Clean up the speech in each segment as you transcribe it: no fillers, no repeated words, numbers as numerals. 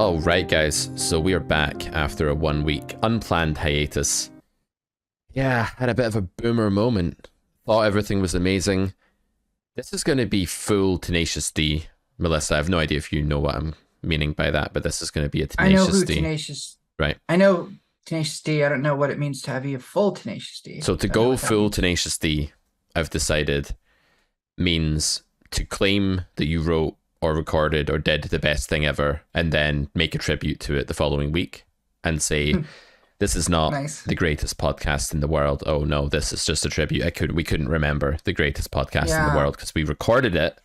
Oh, right, guys. So we are back after a 1 week unplanned hiatus. Yeah, had a bit of a boomer moment. Thought everything was amazing. This is going to be full Tenacious D. Melissa, I have no idea if you know what I'm meaning by that, but this is going to be a I know Tenacious who D. Tenacious. Right. I know Tenacious D. I don't know what it means to have a full Tenacious D. So to Don't know go what that full means. Tenacious D, I've decided, means to claim that you wrote or recorded or did the best thing ever and then make a tribute to it the following week and say, this is not Nice. the greatest podcast in the world. Oh no, this is just a tribute. We couldn't remember the greatest podcast in the Yeah. world because we recorded it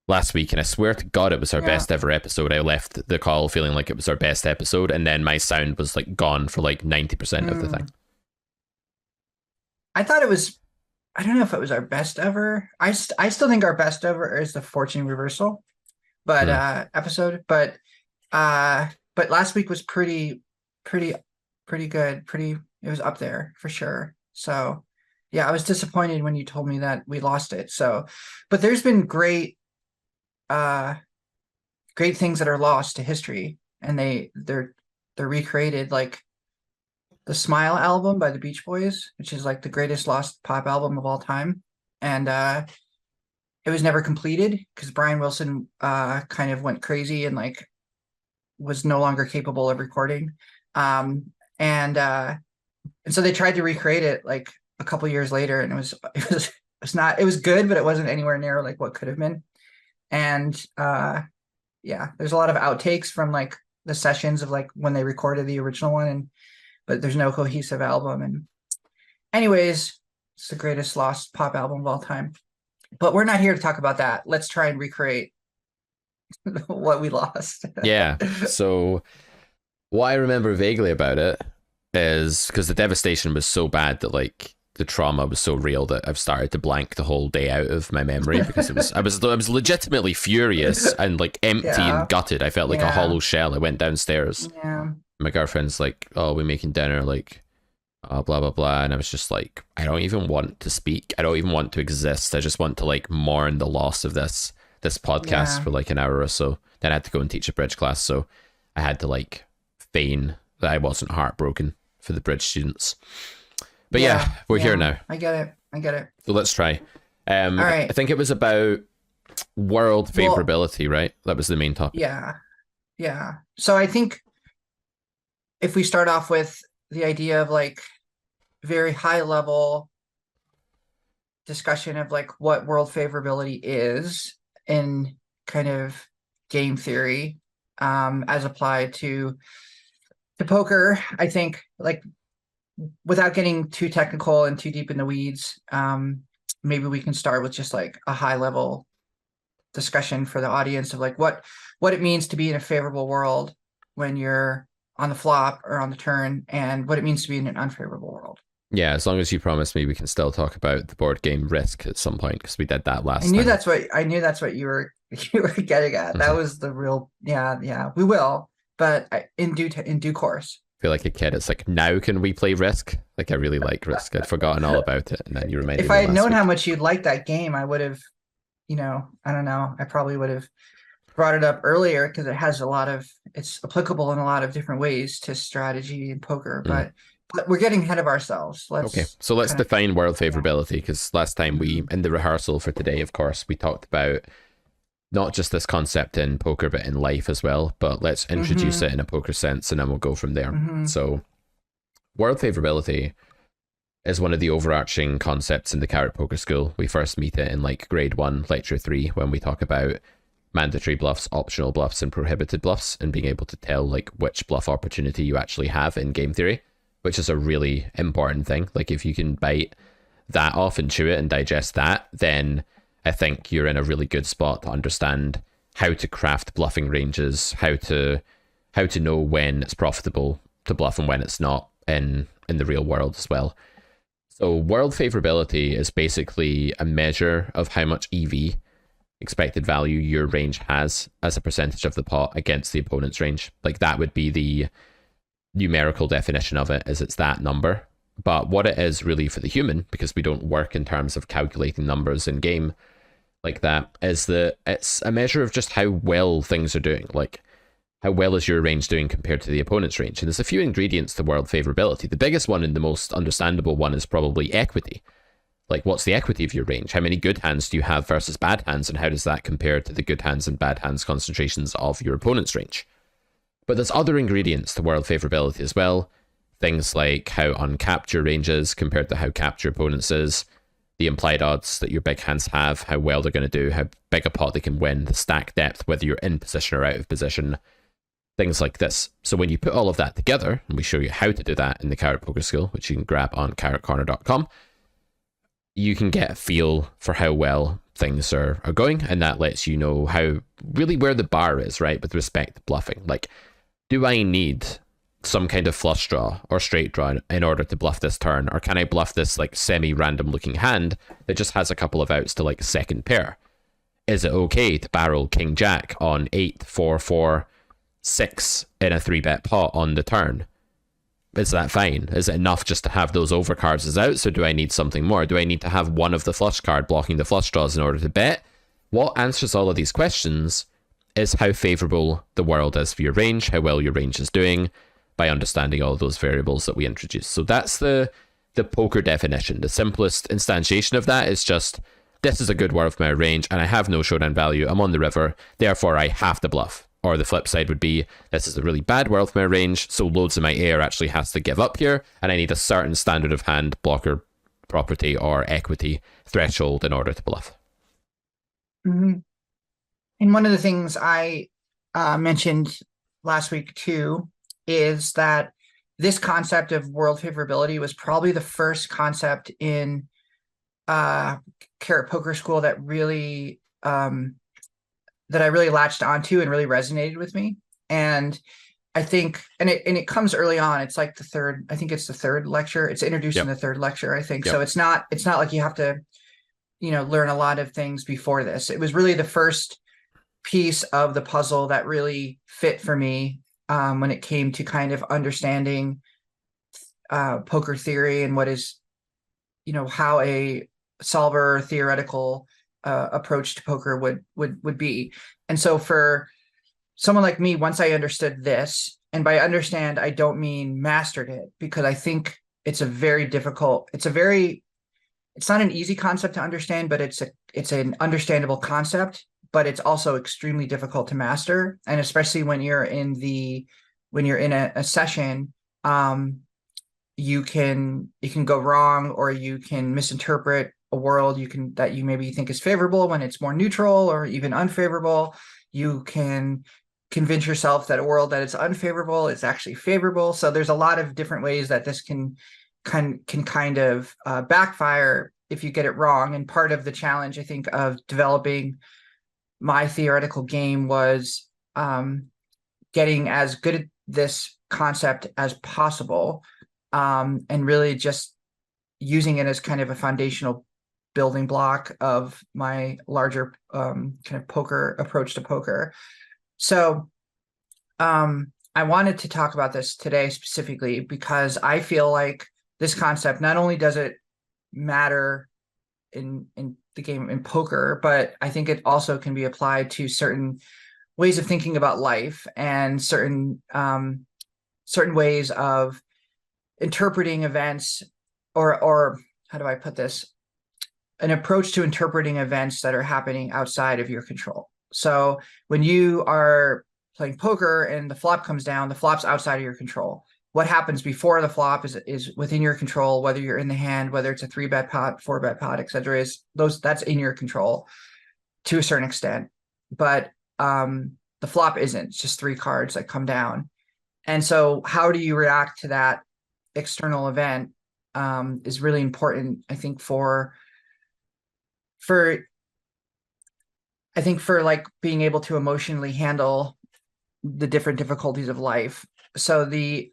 last week, and I swear to God it was our Yeah. best ever episode. I left the call feeling like it was our best episode, and then my sound was like gone for like 90% of the thing. I thought it was. I don't know if it was our best ever. I still think our best ever is the Fortune Reversal, but episode. But last week was pretty good. It was up there for sure. So yeah, I was disappointed when you told me that we lost it. So, but there's been great things that are lost to history, and they're recreated, like the Smile album by the Beach Boys, which is like the greatest lost pop album of all time. And it was never completed because Brian Wilson kind of went crazy and like was no longer capable of recording. And so they tried to recreate it like a couple years later, and it was good, but it wasn't anywhere near like what could have been. And yeah, there's a lot of outtakes from like the sessions of like when they recorded the original one, and but there's no cohesive album. And anyways, it's the greatest lost pop album of all time. But we're not here to talk about that. Let's try and recreate what we lost. Yeah. So what I remember vaguely about it is because the devastation was so bad that like the trauma was so real that I've started to blank the whole day out of my memory because I was legitimately furious and like empty Yeah. and gutted. I felt like a Yeah. hollow shell. I went downstairs. Yeah. My girlfriend's like, "Oh, we're making dinner," like, blah blah blah, and I was just like, I don't even want to speak. I don't even want to exist. I just want to like mourn the loss of this podcast Yeah. for like an hour or so. Then I had to go and teach a bridge class, so I had to like feign that I wasn't heartbroken for the bridge students. But yeah, we're here now. I get it. So let's try. All right. I think it was about world Well, favorability, right? That was the main topic. Yeah. So I think if we start off with the idea of like very high level discussion of like what world favorability is in kind of game theory, as applied to poker, I think like without getting too technical and too deep in the weeds, maybe we can start with just like a high level discussion for the audience of like what it means to be in a favorable world when you're on the flop or on the turn, and what it means to be in an unfavorable world. Yeah, as long as you promise me we can still talk about the board game Risk at some point, because we did that last I knew time. that's what you were getting at. That was the real. Yeah, we will, but in due course. I feel like a kid. It's like, now can we play Risk? Like, I really like Risk. I'd forgotten all about it, and then you reminded If me I had last known week. how much you'd like that game, I would have, I don't know, I probably would have brought it up earlier because it's applicable in a lot of different ways to strategy and poker. But we're getting ahead of ourselves. Okay, so let's define world favorability, because last time in the rehearsal for today, of course, we talked about not just this concept in poker, but in life as well. But let's introduce it in a poker sense, and then we'll go from there. So world favorability is one of the overarching concepts in the Carrot Poker School. We first meet it in like grade 1, lecture 3, when we talk about mandatory bluffs, optional bluffs, and prohibited bluffs, and being able to tell like which bluff opportunity you actually have in game theory, which is a really important thing. Like if you can bite that off and chew it and digest that, then I think you're in a really good spot to understand how to craft bluffing ranges, how to know when it's profitable to bluff and when it's not in the real world as well. So world favorability is basically a measure of how much EV, expected value, your range has as a percentage of the pot against the opponent's range. Like that would be the numerical definition of it, is it's that number. But what it is really for the human, because we don't work in terms of calculating numbers in game like that, is that it's a measure of just how well things are doing. Like how well is your range doing compared to the opponent's range? And there's a few ingredients to world favorability. The biggest one and the most understandable one is probably equity. Like, what's the equity of your range? How many good hands do you have versus bad hands, and how does that compare to the good hands and bad hands concentrations of your opponent's range? But there's other ingredients to world favorability as well. Things like how uncapped your range is compared to how capped your opponent's is, the implied odds that your big hands have, how well they're going to do, how big a pot they can win, the stack depth, whether you're in position or out of position, things like this. So when you put all of that together, and we show you how to do that in the Carrot Poker School, which you can grab on carrotcorner.com, you can get a feel for how well things are going, and that lets you know how really where the bar is, right, with respect to bluffing. Like, do I need some kind of flush draw or straight draw in order to bluff this turn, or can I bluff this like semi-random looking hand that just has a couple of outs to like a second pair? Is it okay to barrel king jack on 8 4 4 6 in a 3-bet pot on the turn? Is that fine? Is it enough just to have those overcards as outs, or do I need something more? Do I need to have one of the flush card blocking the flush draws in order to bet? What answers all of these questions is how favorable the world is for your range, how well your range is doing, by understanding all of those variables that we introduced. So that's the poker definition. The simplest instantiation of that is just, this is a good world for my range, and I have no showdown value. I'm on the river, therefore I have to bluff. Or the flip side would be, this is a really bad world for my range, so loads of my air actually has to give up here, and I need a certain standard of hand blocker property or equity threshold in order to bluff. Mm-hmm. And one of the things I mentioned last week too is that this concept of world favorability was probably the first concept in Carrot Poker School that really that I really latched onto and really resonated with me. And I think, and it comes early on. It's like I think it's the third lecture. It's introduced in the third lecture, I think. So it's not like you have to, learn a lot of things before this. It was really the first piece of the puzzle that really fit for me when it came to kind of understanding poker theory and what is, how a solver theoretical approach to poker would be. And so for someone like me, once I understood this, and by understand, I don't mean mastered it, because I think it's not an easy concept to understand, but it's an understandable concept, but it's also extremely difficult to master. And especially when you're in a session, it can go wrong, or you can misinterpret a world that you maybe think is favorable when it's more neutral or even unfavorable. You can convince yourself that a world that is unfavorable is actually favorable. So there's a lot of different ways that this can kind of backfire if you get it wrong. And part of the challenge, I think, of developing my theoretical game was getting as good at this concept as possible, and really just using it as kind of a foundational building block of my larger kind of poker approach to poker. So I wanted to talk about this today specifically because I feel like this concept, not only does it matter in the game in poker, but I think it also can be applied to certain ways of thinking about life and certain ways of interpreting events, or how do I put this? An approach to interpreting events that are happening outside of your control. So when you are playing poker and the flop comes down, the flop's outside of your control. What happens before the flop is within your control, whether you're in the hand, whether it's a 3-bet pot, 4-bet pot, etc. That's in your control to a certain extent. But the flop isn't. It's just 3 cards that come down. And so how do you react to that external event is really important, I think, for like being able to emotionally handle the different difficulties of life. So the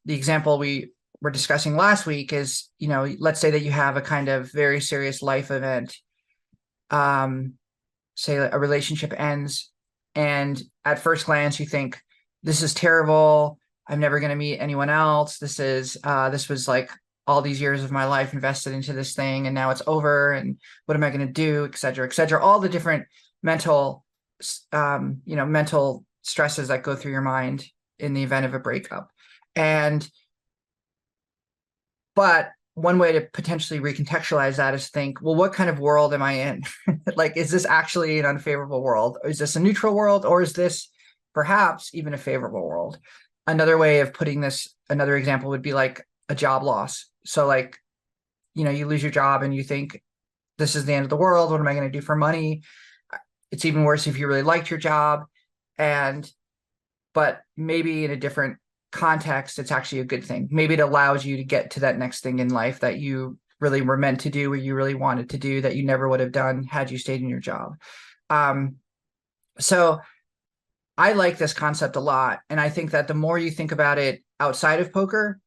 example we were discussing last week is, let's say that you have a kind of very serious life event. Say a relationship ends, and at first glance you think, this is terrible. I'm never going to meet anyone else. This was like all these years of my life invested into this thing, and now it's over, and what am I going to do, et cetera, et cetera. All the different mental stresses that go through your mind in the event of a breakup. And but one way to potentially recontextualize that is think, well, what kind of world am I in? Like, is this actually an unfavorable world? Is this a neutral world, or is this perhaps even a favorable world? Another way of putting this, another example would be like a job loss. So like, you lose your job and you think, this is the end of the world. What am I going to do for money? It's even worse if you really liked your job. But maybe in a different context, it's actually a good thing. Maybe it allows you to get to that next thing in life that you really were meant to do, or you really wanted to do, that you never would have done had you stayed in your job. So I like this concept a lot. And I think that the more you think about it outside of poker,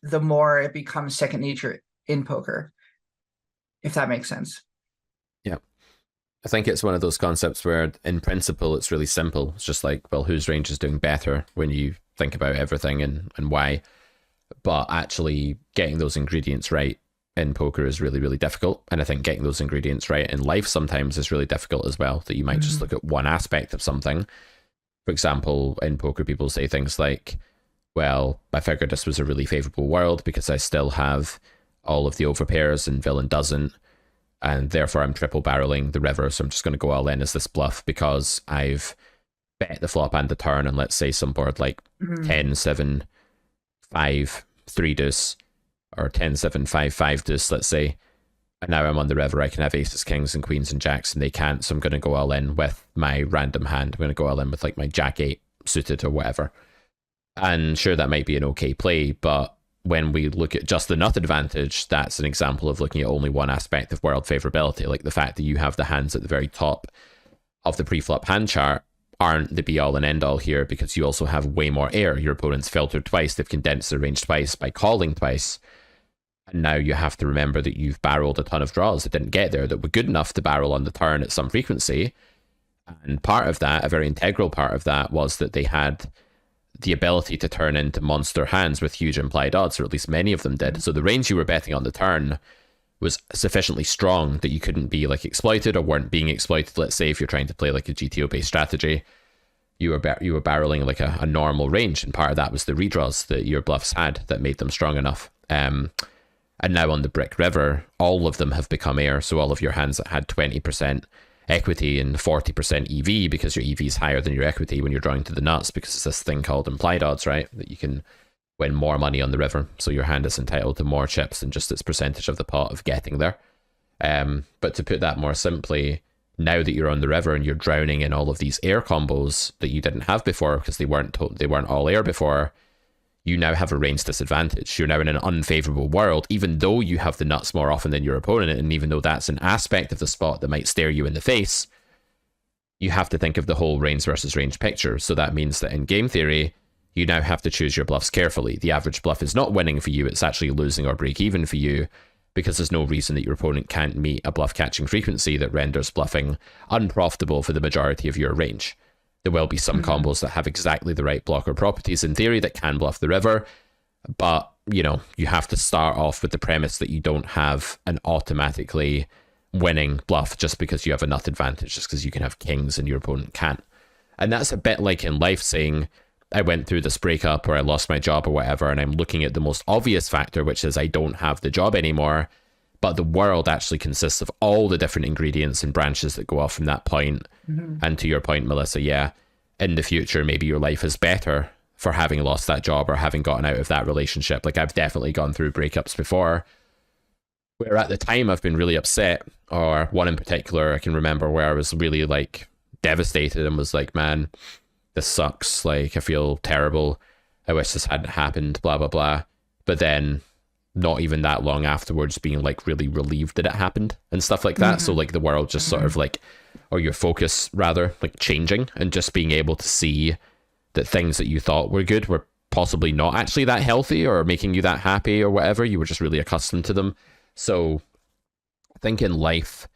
the more it becomes second nature in poker, if that makes sense. Yeah. I think it's one of those concepts where in principle it's really simple. It's just like, well, whose range is doing better when you think about everything and why. But actually getting those ingredients right in poker is really, really difficult. And I think getting those ingredients right in life sometimes is really difficult as well, that you might just look at one aspect of something. For example, in poker, people say things like, well, I figured this was a really favorable world because I still have all of the overpairs and villain doesn't. And therefore I'm triple barreling the river. So I'm just going to go all in as this bluff because I've bet the flop and the turn. And let's say some board like 10, 7, 5, 3 deuce, or 10, 7, 5, 5 deuce, let's say. And now I'm on the river. I can have aces, kings, and queens and jacks, and they can't. So I'm going to go all in with my random hand. I'm going to go all in with like my jack 8 suited or whatever. And sure, that might be an okay play, but when we look at just the nut advantage, that's an example of looking at only one aspect of world favorability, like the fact that you have the hands at the very top of the pre-flop hand chart aren't the be-all and end-all here, because you also have way more air. Your opponent's filtered twice, they've condensed their range twice by calling twice, and now you have to remember that you've barreled a ton of draws that didn't get there, that were good enough to barrel on the turn at some frequency. And part of that, a very integral part of that, was that they had the ability to turn into monster hands with huge implied odds, or at least many of them did. So the range you were betting on the turn was sufficiently strong that you couldn't be like exploited or weren't being exploited. Let's say if you're trying to play like a GTO based strategy, you were barreling like a normal range, and part of that was the redraws that your bluffs had that made them strong enough. And now on the Brick River, all of them have become air. So all of your hands that had 20% equity and 40% EV, because your EV is higher than your equity when you're drawing to the nuts, because it's this thing called implied odds, right? That you can win more money on the river. So your hand is entitled to more chips than just its percentage of the pot of getting there. But to put that more simply, now that you're on the river and you're drowning in all of these air combos that you didn't have before because they weren't all air before, you now have a range disadvantage. You're now in an unfavorable world, even though you have the nuts more often than your opponent, and even though that's an aspect of the spot that might stare you in the face, you have to think of the whole range versus range picture. So that means that in game theory, you now have to choose your bluffs carefully. The average bluff is not winning for you, it's actually losing or break even for you, because there's no reason that your opponent can't meet a bluff catching frequency that renders bluffing unprofitable for the majority of your range. There will be some combos that have exactly the right blocker properties in theory that can bluff the river, but you have to start off with the premise that you don't have an automatically winning bluff just because you have a nut advantage, just because you can have kings and your opponent can't. And that's a bit like in life saying, I went through this breakup or I lost my job or whatever, and I'm looking at the most obvious factor, which is I don't have the job anymore, but the world actually consists of all the different ingredients and branches that go off from that point. And to your point, Melissa, yeah, in the future, maybe your life is better for having lost that job or having gotten out of that relationship. Like, I've definitely gone through breakups before where at the time I've been really upset, or one in particular I can remember where I was really like devastated and was like, man, this sucks. Like, I feel terrible. I wish this hadn't happened, blah, blah, blah. But then not even that long afterwards being like really relieved that it happened and stuff like that. So like the world just sort of like, or your focus rather, like changing, and just being able to see that things that you thought were good were possibly not actually that healthy or making you that happy or whatever. You were just really accustomed to them. So I think in life,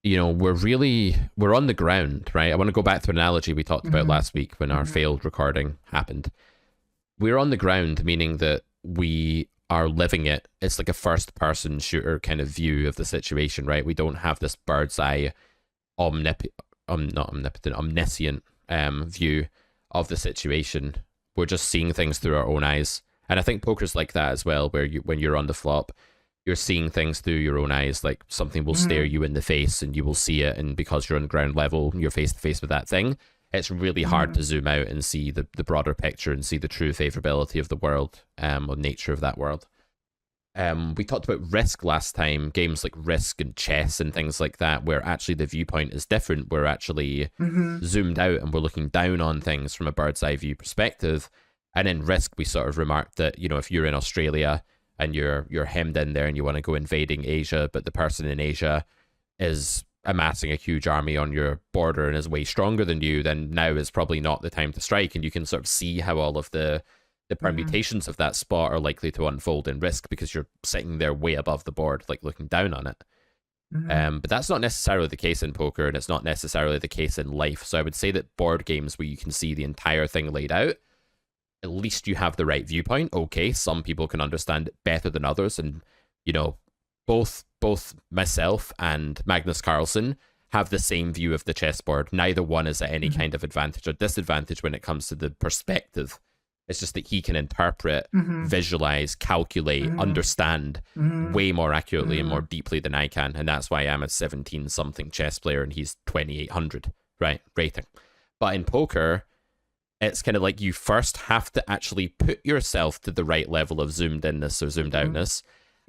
we're on the ground, right? I want to go back to an analogy we talked about last week when our failed recording happened. We're on the ground, meaning that we are living it. It's like a first person shooter kind of view of the situation, right? We don't have this bird's eye omniscient, view of the situation. We're just seeing things through our own eyes. And I think poker's like that as well, where when you're on the flop, you're seeing things through your own eyes. Like something will stare you in the face and you will see it. And because you're on the ground level, you're face to face with that thing. It's really hard to zoom out and see the broader picture and see the true favorability of the world, or nature of that world. We talked about Risk last time, games like Risk and chess and things like that, where actually the viewpoint is different. We're actually zoomed out and we're looking down on things from a bird's eye view perspective. And in Risk, we sort of remarked that, you know, if you're in Australia and you're hemmed in there and you want to go invading Asia, but the person in Asia is amassing a huge army on your border and is way stronger than you, then now is probably not the time to strike. And you can sort of see how all of the permutations of that spot are likely to unfold in Risk because you're sitting there way above the board, like looking down on it. But that's not necessarily the case in poker, and it's not necessarily the case in life. So I would say that board games where you can see the entire thing laid out, at least you have the right viewpoint. Okay, some people can understand it better than others, and you know, both myself and Magnus Carlsen have the same view of the chessboard. Neither one is at any kind of advantage or disadvantage when it comes to the perspective. It's just that he can interpret, visualize, calculate, understand way more accurately and more deeply than I can. And that's why I'm a 17-something chess player and he's 2,800, right, rating. But in poker, it's kind of like you first have to actually put yourself to the right level of zoomed inness or zoomed outness.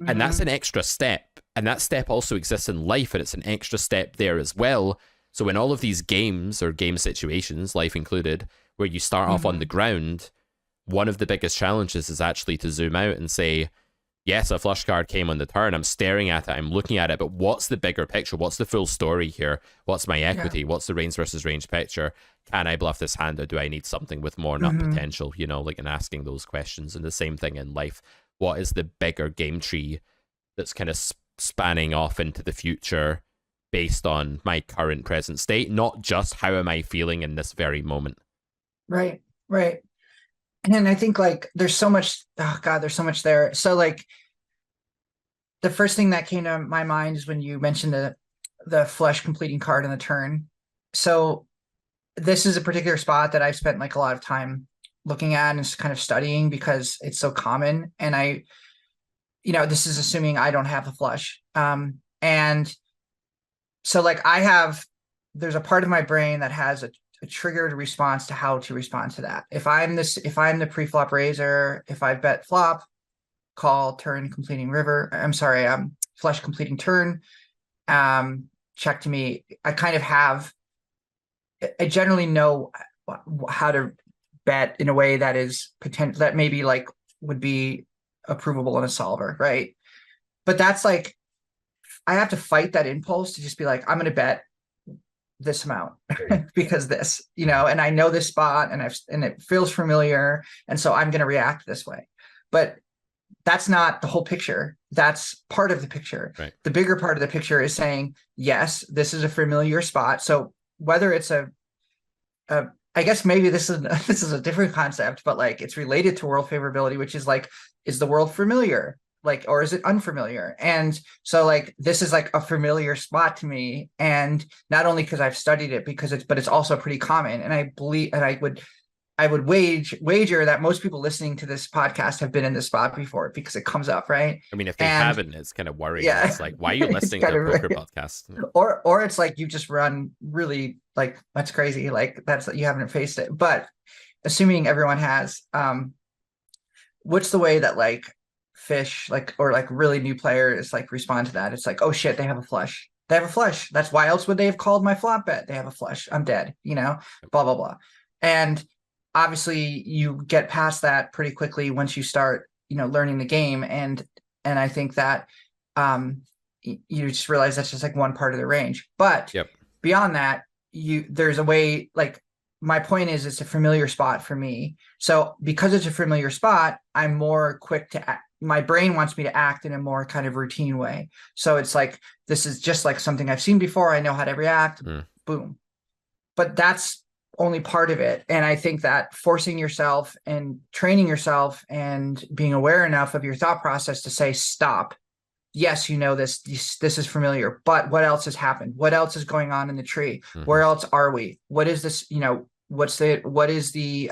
And that's an extra step. And that step also exists in life, and it's an extra step there as well. So in all of these games or game situations, life included, where you start off on the ground, one of the biggest challenges is actually to zoom out and say, yes, a flush card came on the turn. I'm staring at it. I'm looking at it. But what's the bigger picture? What's the full story here? What's my equity? What's the range versus range picture? Can I bluff this hand, or do I need something with more nut potential? You know, like, and asking those questions. And the same thing in life. What is the bigger game tree that's kind of spanning off into the future based on my current present state? Not just how am I feeling in this very moment. Right. And I think like there's so much, oh God, there's so much there. So like the first thing that came to my mind is when you mentioned the flush completing card in the turn. So this is a particular spot that I've spent like a lot of time looking at and just kind of studying because it's so common. And I, you know, this is assuming I don't have the flush. And so like there's a part of my brain that has a triggered response to how to respond to that. If I'm the pre-flop raiser, if I bet flop, call, turn, completing river, flush completing turn, check to me, I generally know how to bet in a way that is potential, that maybe like would be approvable in a solver, right? But that's like, I have to fight that impulse to just be like, I'm going to bet this amount because this, you know, and I know this spot and it feels familiar. And so I'm going to react this way, but that's not the whole picture. That's part of the picture. Right. The bigger part of the picture is saying, yes, this is a familiar spot. So whether it's I guess maybe this is a different concept, but like it's related to world favorability, which is like, is the world familiar? Like, or is it unfamiliar? And so like, this is like a familiar spot to me. And not only because I've studied it but it's also pretty common. And I believe, and I would wager that most people listening to this podcast have been in this spot before because it comes up, right? I mean, if they haven't, it's kind of worrying. Yeah. It's like, why are you listening to a poker podcast? Or it's like, you just run really like, that's crazy. Like you haven't faced it, but assuming everyone has, what's the way that like fish, like, or like really new players like respond to that? It's like, oh shit, they have a flush. They have a flush. That's why else would they have called my flop bet? They have a flush. I'm dead, you know, blah, blah, blah. And obviously you get past that pretty quickly once you start, you know, learning the game. And I think that you just realize that's just like one part of the range. But beyond that, there's a way, like, my point is it's a familiar spot for me. So because it's a familiar spot, I'm more quick to act. My brain wants me to act in a more kind of routine way. So it's like, this is just like something I've seen before. I know how to react. Boom. But that's only part of it. And I think that forcing yourself and training yourself and being aware enough of your thought process to say, stop. Yes, you know, this is familiar, but what else has happened? What else is going on in the tree? Where else are we? What is this? You know, what is the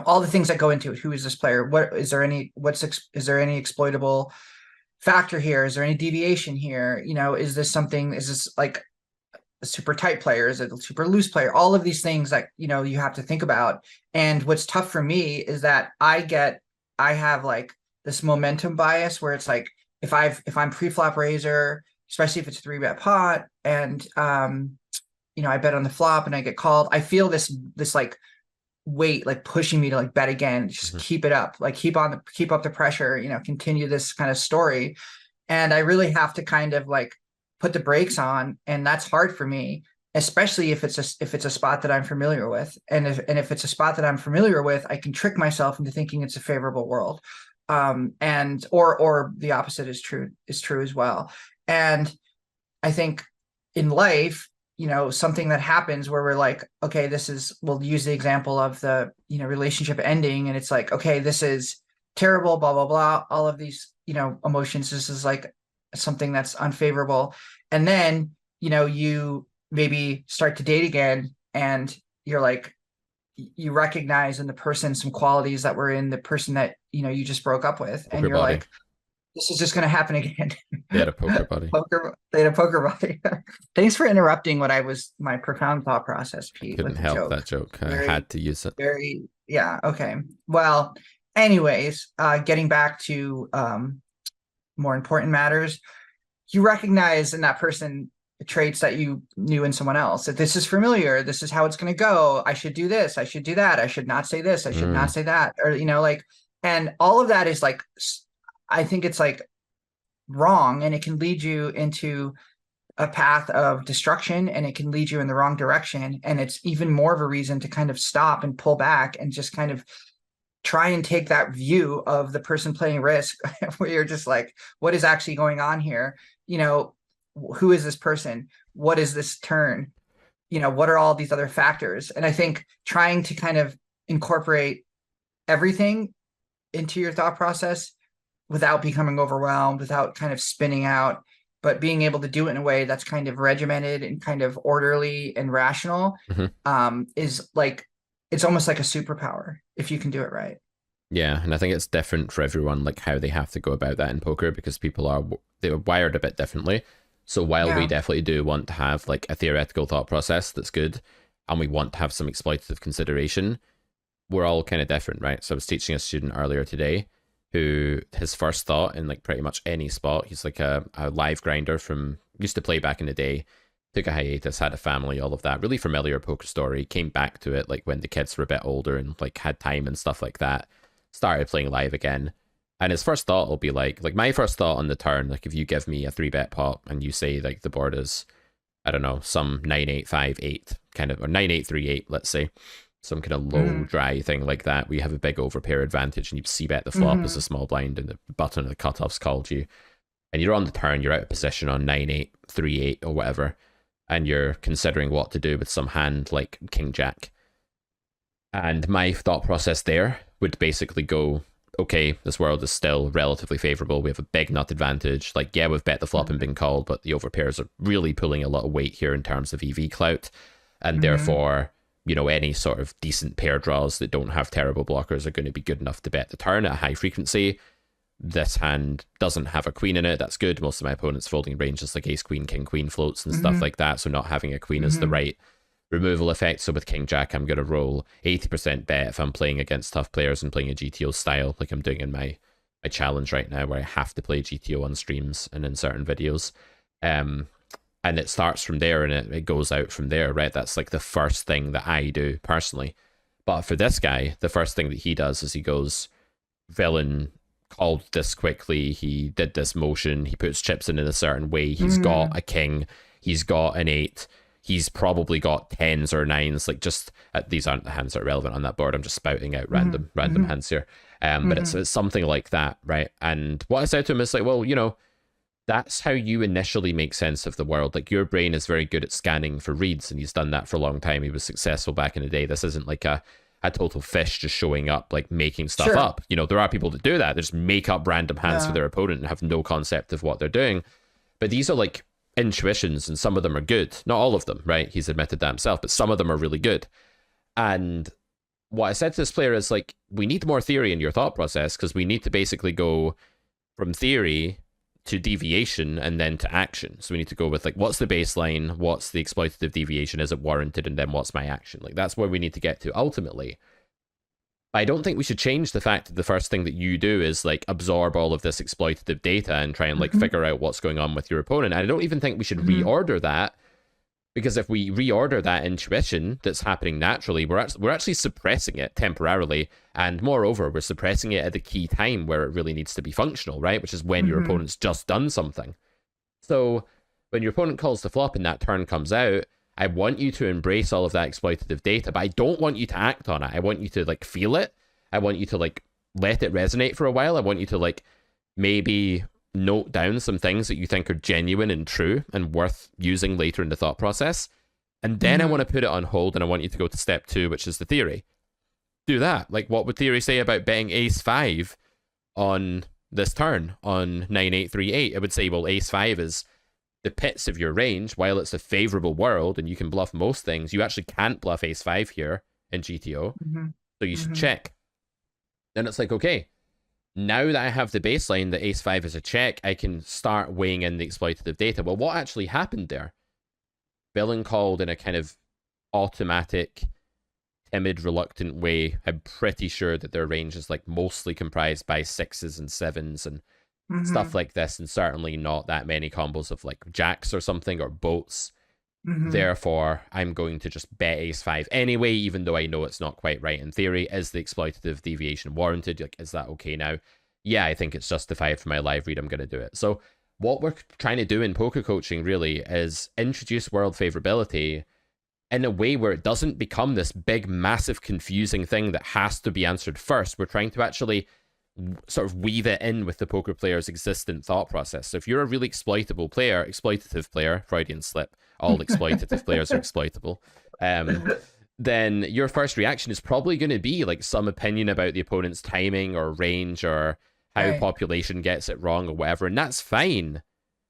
all the things that go into it. Who is this player? What is there any is there any exploitable factor here? Is there any deviation here? Is this like a super tight player? Is it a super loose player? All of these things that you have to think about. And what's tough for me is that I have like this momentum bias where it's like if I'm pre-flop raiser, especially if it's a 3-bet pot, and I bet on the flop and I get called, I feel this like weight like pushing me to like bet again, just keep it up, like keep up the pressure, continue this kind of story. And I really have to kind of like put the brakes on, and that's hard for me, especially if it's a spot that I'm familiar with. And if it's a spot that I'm familiar with, I can trick myself into thinking it's a favorable world. And or the opposite is true as well. And I think in life, something that happens where we're like, okay, we'll use the example of the, relationship ending. And it's like, okay, this is terrible, blah, blah, blah, all of these, emotions. This is like something that's unfavorable. And then, you maybe start to date again, and you're like, you recognize in the person some qualities that were in the person that, you just broke up with. Poker and you're body. like, this is just going to happen again. They had a poker body. They had a poker body. Thanks for interrupting my profound thought process, Pete. Couldn't with the help joke. that joke. I had to use it. Yeah. Okay. Well, anyways, getting back to more important matters, you recognize in that person traits that you knew in someone else. That this is familiar. This is how it's going to go. I should do this. I should do that. I should not say this. I should not say that. Or and all of that is like, I think it's like wrong, and it can lead you into a path of destruction, and it can lead you in the wrong direction. And it's even more of a reason to kind of stop and pull back and just kind of try and take that view of the person playing Risk where you're just like, what is actually going on here? Who is this person? What is this turn? What are all these other factors? And I think trying to kind of incorporate everything into your thought process without becoming overwhelmed, without kind of spinning out, but being able to do it in a way that's kind of regimented and kind of orderly and rational, is like, it's almost like a superpower if you can do it right. Yeah, and I think it's different for everyone, like how they have to go about that in poker, because they're wired a bit differently. So while we definitely do want to have like a theoretical thought process that's good, and we want to have some exploitative consideration, we're all kind of different, right? So I was teaching a student earlier today who his first thought in like pretty much any spot, he's like a live grinder from, used to play back in the day, took a hiatus, had a family, all of that, really familiar poker story, came back to it like when the kids were a bit older and like had time and stuff like that, started playing live again. And his first thought will be like my first thought on the turn, like if you give me a 3-bet pot and you say like the board is, I don't know, some 9-8-5-8 kind of, or 9-8-3-8, let's say, some kind of low dry thing like that, we have a big overpair advantage, and you c-bet the flop as a small blind, and the button of the cutoff's called you, and you're on the turn, you're out of position on 9-8-3-8 or whatever, and you're considering what to do with some hand like King Jack. And my thought process there would basically go, okay, this world is still relatively favorable. We have a big nut advantage. Like, yeah, we've bet the flop and been called, but the overpairs are really pulling a lot of weight here in terms of EV clout. And therefore, any sort of decent pair draws that don't have terrible blockers are going to be good enough to bet the turn at a high frequency. This hand doesn't have a queen in it. That's good. Most of my opponents folding ranges like ace queen, king queen floats and stuff like that. So not having a queen is the right removal effect. So with King Jack, I'm going to roll 80% bet if I'm playing against tough players and playing a GTO style, like I'm doing in my challenge right now, where I have to play GTO on streams and in certain videos. And it starts from there, and it goes out from there, right? That's like the first thing that I do personally. But for this guy, the first thing that he does is he goes, villain called this quickly, he did this motion, he puts chips in a certain way, he's got a king, he's got an 8, he's probably got 10s or 9s, like just, these aren't the hands that are relevant on that board, I'm just spouting out random hands here. But it's something like that, right? And what I said to him is like, well, that's how you initially make sense of the world. Like, your brain is very good at scanning for reads, and he's done that for a long time. He was successful back in the day. This isn't like a total fish just showing up, like making stuff up. There are people that do that. They just make up random hands for their opponent and have no concept of what they're doing. But these are like intuitions, and some of them are good. Not all of them, right? He's admitted that himself, but some of them are really good. And what I said to this player is like, we need more theory in your thought process, because we need to basically go from theory to deviation and then to action. So we need to go with like, what's the baseline? What's the exploitative deviation? Is it warranted? And then what's my action? Like, that's where we need to get to ultimately. I don't think we should change the fact that the first thing that you do is like absorb all of this exploitative data and try and like figure out what's going on with your opponent. And I don't even think we should reorder that, because if we reorder that intuition that's happening naturally, we're actually suppressing it temporarily. And moreover, we're suppressing it at the key time where it really needs to be functional, right? Which is when your opponent's just done something. So when your opponent calls the flop and that turn comes out, I want you to embrace all of that exploitative data, but I don't want you to act on it. I want you to like feel it. I want you to like let it resonate for a while. I want you to like maybe note down some things that you think are genuine and true and worth using later in the thought process. And then I want to put it on hold, and I want you to go to step 2, which is the theory. Do that. Like, what would theory say about betting ace 5 on this turn on 9-8-3-8? It would say, well, ace 5 is the pits of your range. While it's a favorable world and you can bluff most things, you actually can't bluff ace 5 here in GTO. So you should check. Then it's like, okay, now that I have the baseline that ace 5 is a check, I can start weighing in the exploitative data. Well, what actually happened there? Villain called in a kind of automatic, timid, reluctant way. I'm pretty sure that their range is like mostly comprised by 6s and 7s and stuff like this, and certainly not that many combos of like jacks or something, or boats. Therefore, I'm going to just bet ace 5 anyway, even though I know it's not quite right in theory. Is the exploitative deviation warranted? Like, is that okay now? Yeah, I think it's justified for my live read. I'm going to do it. So what we're trying to do in poker coaching really is introduce world favorability in a way where it doesn't become this big, massive, confusing thing that has to be answered first. We're trying to actually sort of weave it in with the poker player's existent thought process. So if you're a really exploitative player, Freudian slip, all exploitative players are exploitable, then your first reaction is probably going to be like some opinion about the opponent's timing or range or how population gets it wrong or whatever, and that's fine.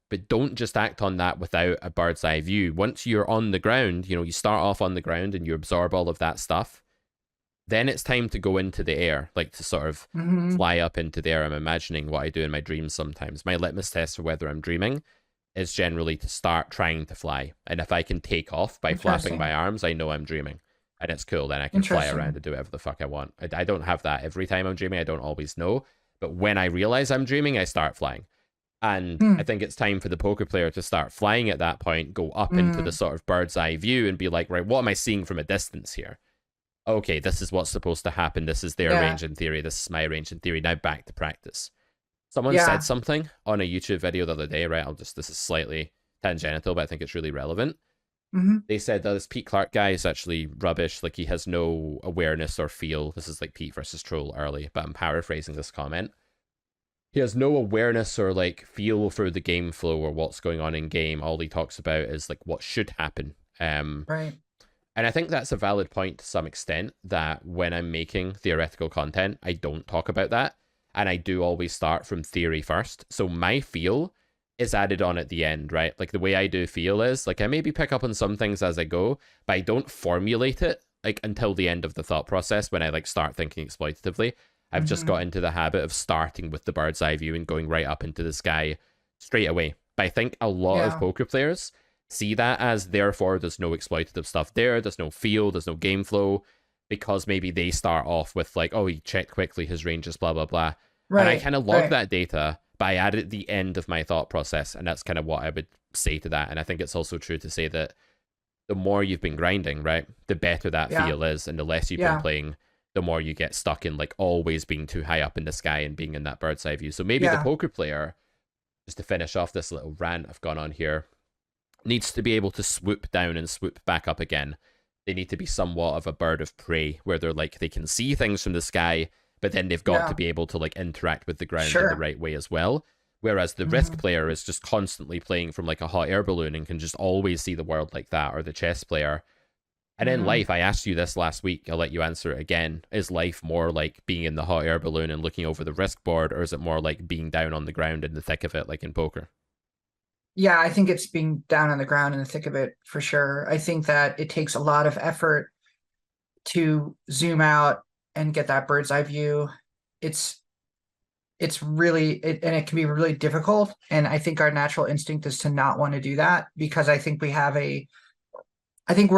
But don't just act on that without a bird's eye view. Once you're on the ground, you start off on the ground and you absorb all of that stuff, then it's time to go into the air, like to sort of fly up into the air. I'm imagining what I do in my dreams sometimes. My litmus test for whether I'm dreaming is generally to start trying to fly. And if I can take off by flapping my arms, I know I'm dreaming. And it's cool. Then I can fly around and do whatever the fuck I want. I don't have that every time I'm dreaming. I don't always know. But when I realize I'm dreaming, I start flying. And I think it's time for the poker player to start flying at that point, go up into the sort of bird's eye view and be like, right, what am I seeing from a distance here? Okay, this is what's supposed to happen. This is their range in theory. This is my range in theory. Now back to practice. Someone said something on a YouTube video the other day, right? This is slightly tangential, but I think it's really relevant. They said that this Pete Clark guy is actually rubbish. Like, he has no awareness or feel. This is like Pete versus Troll early, but I'm paraphrasing this comment. He has no awareness or like feel for the game flow or what's going on in game. All he talks about is like what should happen. Right. And I think that's a valid point to some extent, that when I'm making theoretical content, I don't talk about that. And I do always start from theory first. So my feel is added on at the end, right? Like the way I do feel is like I maybe pick up on some things as I go, but I don't formulate it like until the end of the thought process when I like start thinking exploitatively. I've just got into the habit of starting with the bird's eye view and going right up into the sky straight away. But I think a lot of poker players see that as, therefore there's no exploitative stuff there's no feel, there's no game flow, because maybe they start off with like, oh, he checked quickly, his range is blah blah blah, and I kind of log that data, but I add it at the end of my thought process, and that's kind of what I would say to that. And I think it's also true to say that the more you've been grinding, right, the better that feel is, and the less you've been playing, the more you get stuck in like always being too high up in the sky and being in that bird's eye view. So maybe the poker player, just to finish off this little rant I've gone on here, needs to be able to swoop down and swoop back up again. They need to be somewhat of a bird of prey, where they're like, they can see things from the sky, but then they've got to be able to like interact with the ground in the right way as well. Whereas the risk player is just constantly playing from like a hot air balloon and can just always see the world like that, or the chess player. And in life, I asked you this last week, I'll let you answer it again. Is life more like being in the hot air balloon and looking over the risk board, or is it more like being down on the ground in the thick of it, like in poker? Yeah, I think it's being down on the ground in the thick of it for sure. I think that it takes a lot of effort to zoom out and get that bird's eye view. It's it's really and it can be really difficult. And I think our natural instinct is to not want to do that because I think I think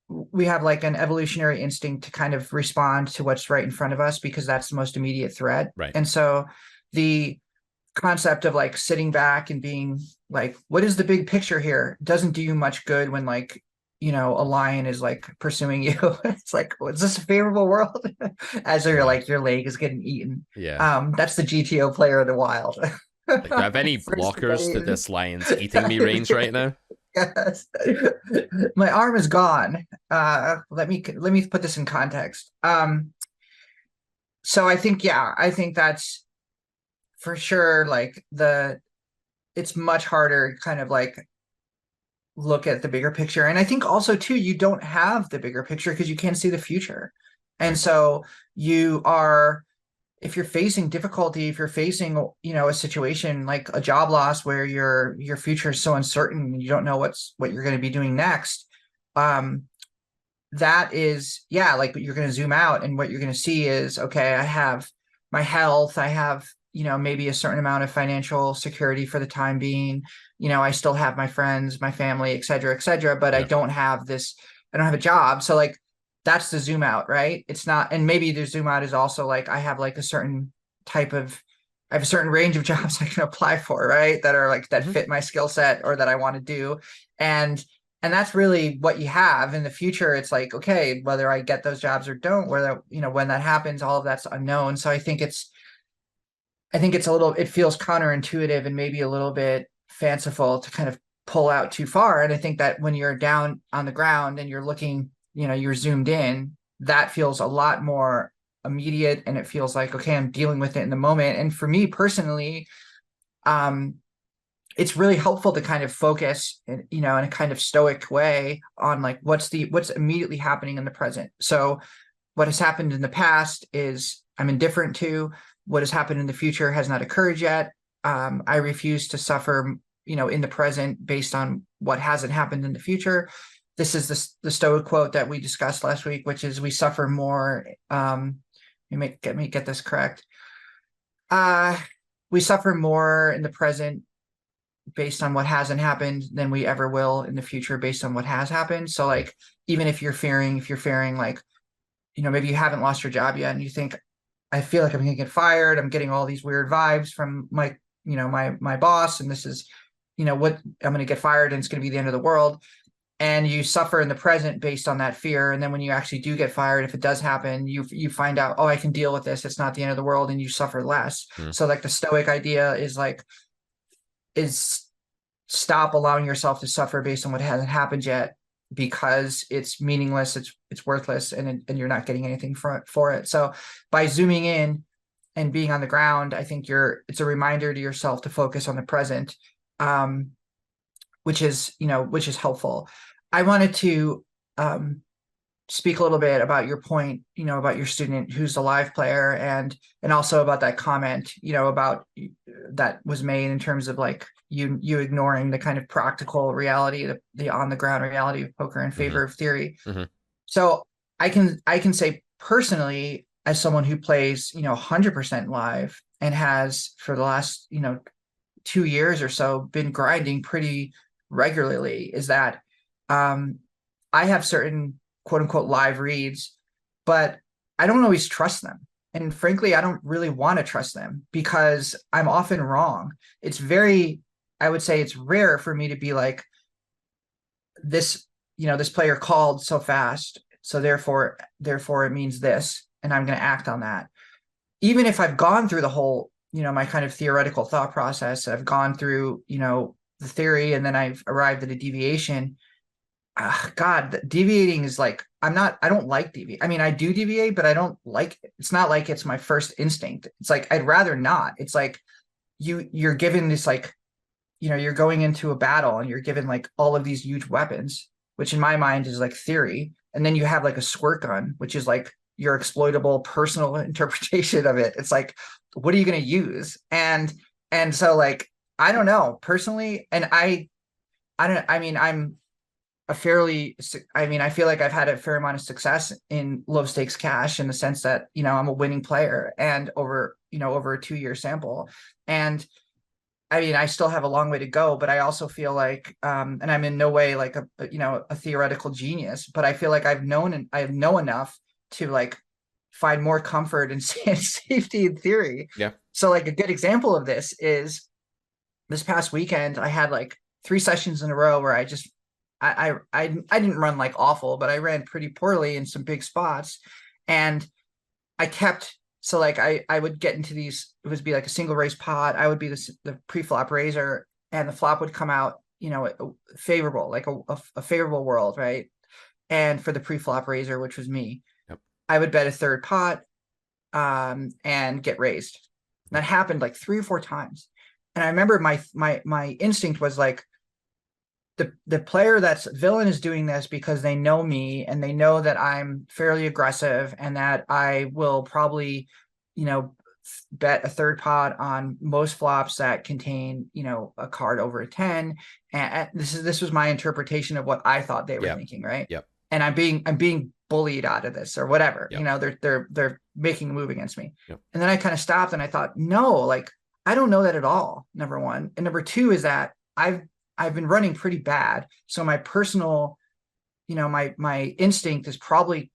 we have like an evolutionary instinct to kind of respond to what's right in front of us because that's the most immediate threat. Right. And so the concept of like sitting back and being like, what is the big picture here doesn't do you much good when like, a lion is like pursuing you. It's like, is this a favorable world? As you're Yeah. like your leg is getting eaten. Yeah. That's the GTO player of the wild. Like, do I have any First blockers to name. this lion's eating me range right now? Yes. My arm is gone. Let me put this in context. So I think, yeah, I think that's for sure like it's much harder kind of like look at the bigger picture. And I think also too, you don't have the bigger picture because you can't see the future. And Right. so you are, if you're facing difficulty, if you're facing, a situation like a job loss where your future is so uncertain and you don't know what you're going to be doing next, that is, yeah, like you're going to zoom out and what you're going to see is, okay, I have my health, I have, maybe a certain amount of financial security for the time being. I still have my friends, my family, et cetera, but Yeah. I don't have a job. So like, that's the zoom out, right? It's not, and maybe the zoom out is also like, I have like I have a certain range of jobs I can apply for, right? That are like, that Hmm. fit my skill set or that I want to do. And and that's really what you have in the future. It's like, okay, whether I get those jobs or don't, whether, when that happens, all of that's unknown. So I think it's it feels counterintuitive and maybe a little bit fanciful to kind of pull out too far. And I think that when you're down on the ground and you're looking, you're zoomed in, that feels a lot more immediate and it feels like, okay, I'm dealing with it in the moment. And for me personally, um, it's really helpful to kind of focus in a kind of stoic way on like what's immediately happening in the present. So what has happened in the past is I'm indifferent to. What has happened in the future has not occurred yet. I refuse to suffer, in the present based on what hasn't happened in the future. This is the Stoic quote that we discussed last week, which is we suffer more. Let me get this correct. Uh, we suffer more in the present based on what hasn't happened than we ever will in the future based on what has happened. So Yeah. like, even if you're fearing like, maybe you haven't lost your job yet and you think, I feel like I'm gonna get fired. I'm getting all these weird vibes from my boss, and this is, what I'm gonna get fired and it's gonna be the end of the world. And you suffer in the present based on that fear. And then when you actually do get fired, if it does happen, you find out, oh, I can deal with this. It's not the end of the world, and you suffer less. Mm. So like the Stoic idea is like is stop allowing yourself to suffer based on what hasn't happened yet because it's meaningless, it's worthless, and you're not getting anything for it. So by zooming in and being on the ground, I think it's a reminder to yourself to focus on the present, which is helpful. I wanted to speak a little bit about your point, about your student who's a live player, and also about that comment, about that was made in terms of like you ignoring the kind of practical reality, the on the ground reality of poker in Hmm. favor of theory. Hmm. So I can say personally, as someone who plays, 100% live and has for the last, 2 years or so been grinding pretty regularly, is that I have certain quote unquote live reads, but I don't always trust them. And frankly, I don't really want to trust them because I'm often wrong. I would say it's rare for me to be like, this player called so fast. So therefore it means this, and I'm going to act on that. Even if I've gone through the whole, my kind of theoretical thought process, I've gone through, the theory, and then I've arrived at a deviation. God, deviating is like, I don't like deviate. I mean, I do deviate, but I don't like it. It's not like it's my first instinct. It's like, I'd rather not. It's like you're given this, like, you're going into a battle and you're given like all of these huge weapons, which in my mind is like theory. And then you have like a squirt gun, which is like your exploitable personal interpretation of it. It's like, what are you going to use? And so like, I don't know personally, and I don't. I mean, I'm a fairly. I mean, I feel like I've had a fair amount of success in low stakes cash in the sense that I'm a winning player, and over a 2-year sample, and I mean, I still have a long way to go, but I also feel like, and I'm in no way like a theoretical genius, but I feel like I know enough to like find more comfort and safety in theory. Yeah. So like a good example of this is this past weekend, I had like 3 sessions in a row where I didn't run like awful, but I ran pretty poorly in some big spots, and I kept so like I would get into these. It would be like a single raise pot. I would be the pre-flop raiser, and the flop would come out, favorable, like a favorable world, right? And for the pre-flop raiser, which was me, Yep. I would bet a third pot, and get raised. And that happened like 3 or 4 times. And I remember my instinct was like, the player that's villain is doing this because they know me and they know that I'm fairly aggressive and that I will probably, bet a third pot on most flops that contain, a card over a 10. And this was my interpretation of what I thought they were thinking, right? Yep. And I'm being bullied out of this or whatever. Yep. They're making a move against me. Yep. And then I kind of stopped and I thought, no, like I don't know that at all. Number one. And number two is that I've been running pretty bad. So my personal, my instinct is probably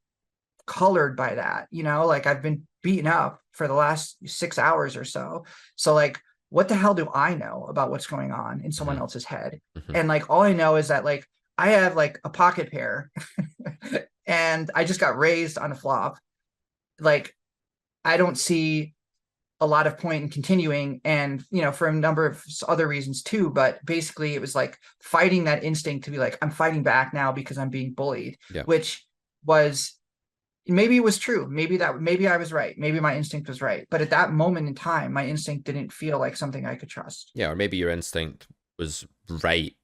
colored by that, like I've been beaten up for the last 6 hours or so. So like, what the hell do I know about what's going on in someone else's head? And like, all I know is that like, I have like a pocket pair and I just got raised on a flop. Like, I don't see a lot of point in continuing, and for a number of other reasons too, but basically it was like fighting that instinct to be like, I'm fighting back now because I'm being bullied. Which was, maybe it was true, maybe I was right, maybe my instinct was right, but at that moment in time my instinct didn't feel like something I could trust. Or maybe your instinct was right,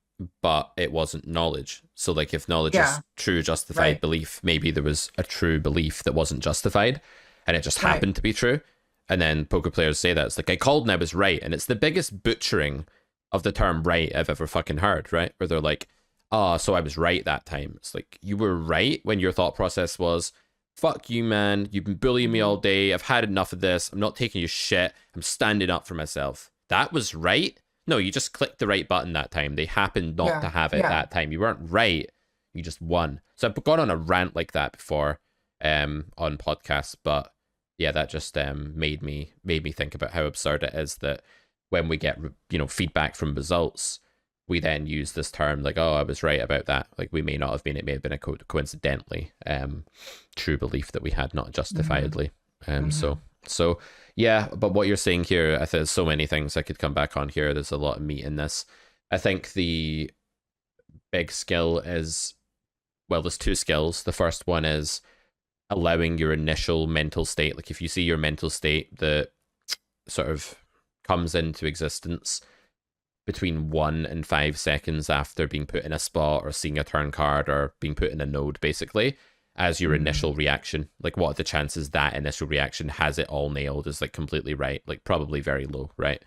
but it wasn't knowledge. So like, if knowledge is true justified belief, maybe there was a true belief that wasn't justified and it just happened to be true. And then poker players say that. It's like, I called and I was right. And it's the biggest butchering of the term right I've ever fucking heard, right? Where they're like, oh, so I was right that time. It's like, you were right when your thought process was, fuck you, man. You've been bullying me all day. I've had enough of this. I'm not taking your shit. I'm standing up for myself. That was right? No, you just clicked the right button that time. They happened not to have it that time. You weren't right. You just won. So I've gone on a rant like that before on podcasts, but yeah, that just made me think about how absurd it is that when we get feedback from results, we then use this term like, oh, I was right about that. Like, we may not have been. It may have been a coincidentally true belief that we had, not justifiably. So yeah. But what you're saying here, I think there's so many things I could come back on here. There's a lot of meat in this. I think the big skill is, well, there's two skills. The first one is allowing your initial mental state. Like, if you see your mental state that sort of comes into existence between 1 and 5 seconds after being put in a spot or seeing a turn card or being put in a node, basically, as your initial reaction, like, what are the chances that initial reaction has it all nailed, is like completely right? Like, probably very low, right?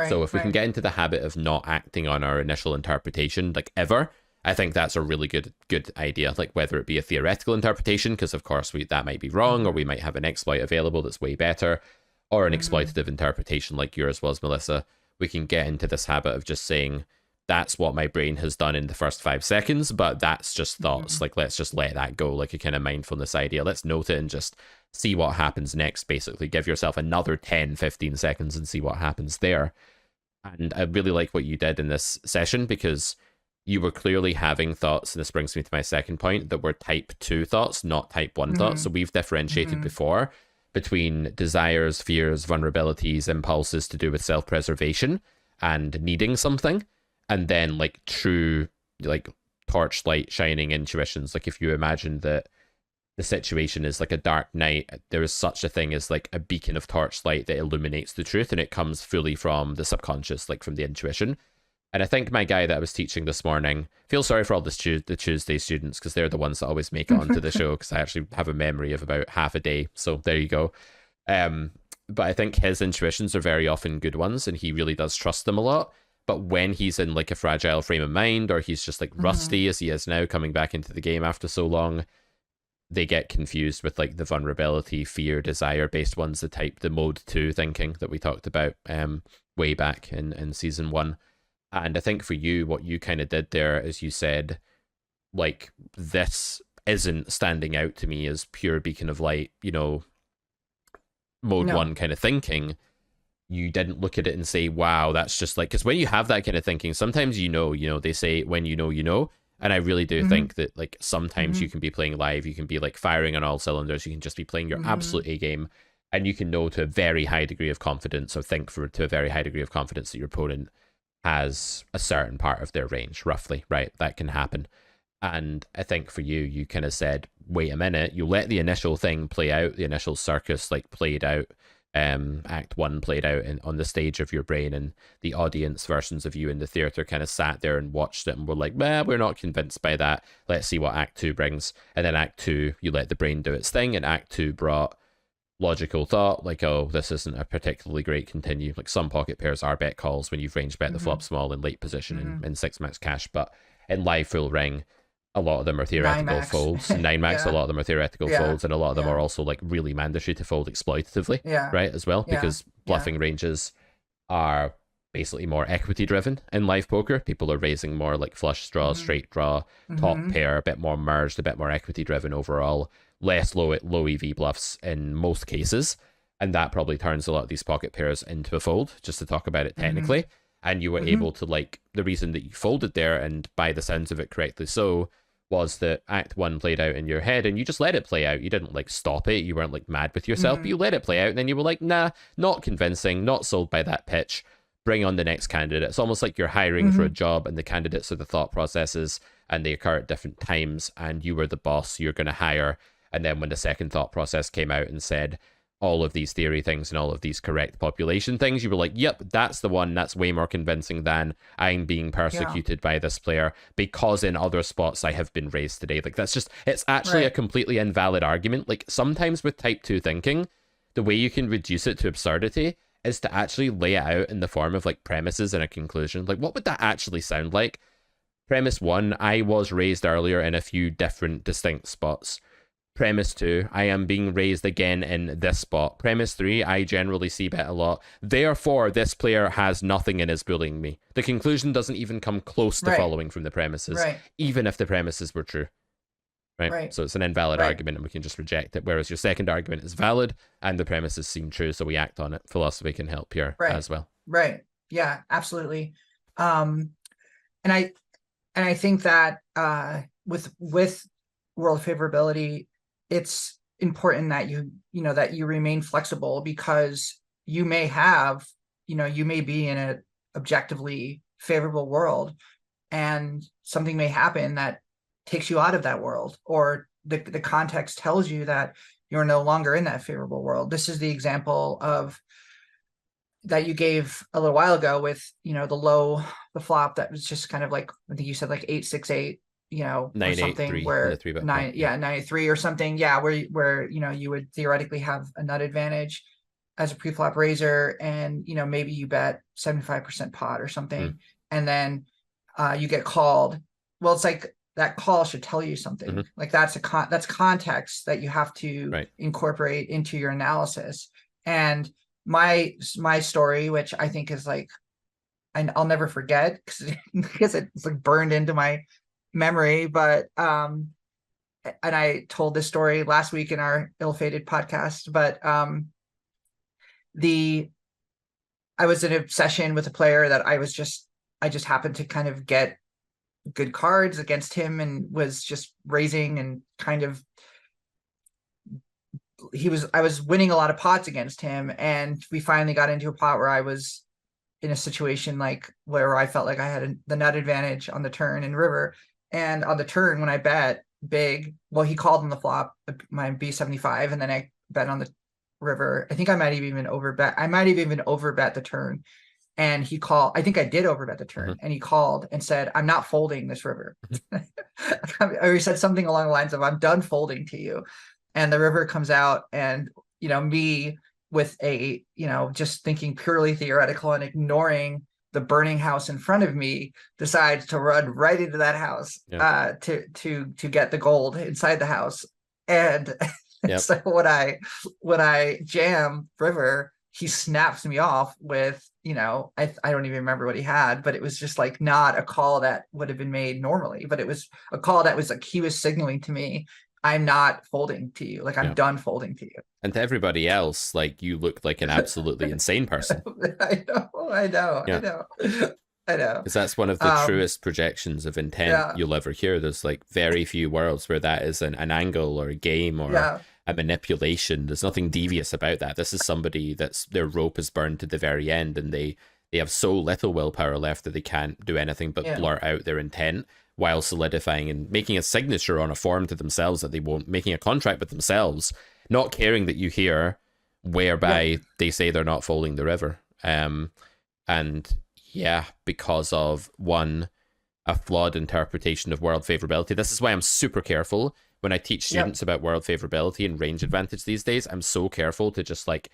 So if we can get into the habit of not acting on our initial interpretation, like, ever, I think that's a really good idea. Like, whether it be a theoretical interpretation, because of course that might be wrong, or we might have an exploit available that's way better, or an exploitative interpretation like yours was, Melissa. We can get into this habit of just saying, that's what my brain has done in the first 5 seconds, but that's just thoughts. Like, let's just let that go, like a kind of mindfulness idea. Let's note it and just see what happens next, basically. Give yourself another 10-15 seconds and see what happens there. And I really like what you did in this session, because you were clearly having thoughts, and this brings me to my second point, that were type 2 thoughts, not type 1 thoughts. So we've differentiated before between desires, fears, vulnerabilities, impulses to do with self-preservation and needing something, and then like true, like, torchlight shining intuitions. Like, if you imagine that the situation is like a dark night, there is such a thing as like a beacon of torchlight that illuminates the truth, and it comes fully from the subconscious, like from the intuition. And I think my guy that I was teaching this morning, feel sorry for all the Tuesday students, because they're the ones that always make it onto the show, because I actually have a memory of about half a day. So there you go. But I think his intuitions are very often good ones, and he really does trust them a lot. But when he's in like a fragile frame of mind, or he's just like rusty as he is now, coming back into the game after so long, they get confused with like the vulnerability, fear, desire based ones, the mode 2 thinking that we talked about way back in season 1. And I think for you, what you kind of did there is you said, like, this isn't standing out to me as pure beacon of light, mode No. 1 kind of thinking. You didn't look at it and say, wow, that's just like, because when you have that kind of thinking, sometimes they say when you know. And I really do think that, like, sometimes you can be playing live, you can be like firing on all cylinders, you can just be playing your absolute A game, and you can know to a very high degree of confidence, or think to a very high degree of confidence, that your opponent has a certain part of their range, roughly, right? That can happen. And I think for you, you kind of said, wait a minute, you let the initial thing play out, the initial circus like played out, act 1 played out on the stage of your brain, and the audience versions of you in the theater kind of sat there and watched it and were like, we're not convinced by that, let's see what act 2 brings. And then act 2, you let the brain do its thing, and act 2 brought logical thought, like, oh, this isn't a particularly great continue. Like, some pocket pairs are bet calls when you've range bet the flop small in late position in 6-max cash, but in live full ring, a lot of them are theoretical folds. 9-max, a lot of them are theoretical folds, and a lot of them are also like really mandatory to fold exploitatively, right, as well, because bluffing ranges are basically more equity driven in live poker. People are raising more like flush draw, straight draw, top pair, a bit more merged, a bit more equity driven overall, less low EV bluffs in most cases, and that probably turns a lot of these pocket pairs into a fold, just to talk about it technically. And you were able to, like, the reason that you folded there, and by the sounds of it correctly so, was that act 1 played out in your head, and you just let it play out. You didn't like stop it, you weren't like mad with yourself, but you let it play out, and then you were like, nah, not convincing, not sold by that pitch, bring on the next candidate. It's almost like you're hiring for a job, and the candidates are the thought processes, and they occur at different times, and you were the boss you're going to hire. And then when the second thought process came out and said all of these theory things and all of these correct population things, you were like, yep, that's the one. That's way more convincing than I'm being persecuted by this player because in other spots I have been raised today. Like, that's just, it's actually a completely invalid argument. Like, sometimes with type 2 thinking, the way you can reduce it to absurdity is to actually lay it out in the form of like premises and a conclusion. Like, what would that actually sound like? Premise 1, I was raised earlier in a few different distinct spots. Premise 2, I am being raised again in this spot. Premise 3, I generally see bet a lot. Therefore, this player has nothing and is bullying me. The conclusion doesn't even come close to following from the premises, even if the premises were true. Right? So it's an invalid argument, and we can just reject it. Whereas your second argument is valid, and the premises seem true, so we act on it. Philosophy can help here as well. Right. Yeah, absolutely. And I think that with world favorability, it's important that you remain flexible, because you may be in an objectively favorable world, and something may happen that takes you out of that world, or the context tells you that you're no longer in that favorable world. This is the example of that you gave a little while ago with the flop that was just kind of like, I think you said like 8-6-8, or something, where 93 or something, where you would theoretically have a nut advantage as a pre-flop raiser, and maybe you bet 75% pot or something, and then you get called. Well, it's like that call should tell you something. Like, that's context that you have to incorporate into your analysis. And my story, which I think is like, I'll never forget because it's like burned into my memory, but and I told this story last week in our ill-fated podcast, but I was in a session with a player that I just happened to kind of get good cards against him, and was just raising, and kind of I was winning a lot of pots against him, and we finally got into a pot where I was in a situation like where I felt like I had the nut advantage on the turn and river. And on the turn, when I bet big, well, he called on the flop, my B75, and then I bet on the river. I think I might have even overbet the turn. And he called, I think I did overbet the turn, and he called and said, I'm not folding this river. Or he said something along the lines of, I'm done folding to you. And the river comes out, and, me with a, just thinking purely theoretical and ignoring the burning house in front of me, decides to run right into that house to get the gold inside the house. And so when I jam river, he snaps me off with, I don't even remember what he had, but it was just like not a call that would have been made normally, but it was a call that was like he was signaling to me, I'm not folding to you. Like, I'm done folding to you. And to everybody else, like, you look like an absolutely insane person. I know. Because that's one of the truest projections of intent you'll ever hear. There's like very few worlds where that is an angle or a game or a manipulation. There's nothing devious about that. This is somebody that's their rope is burned to the very end, and they have so little willpower left that they can't do anything but blurt out their intent while solidifying and making a signature on a form to themselves that they won't, making a contract with themselves, not caring that you hear, whereby they say they're not folding the river. And because of a flawed interpretation of world favorability. This is why I'm super careful when I teach students about world favorability and range advantage these days. I'm so careful to just like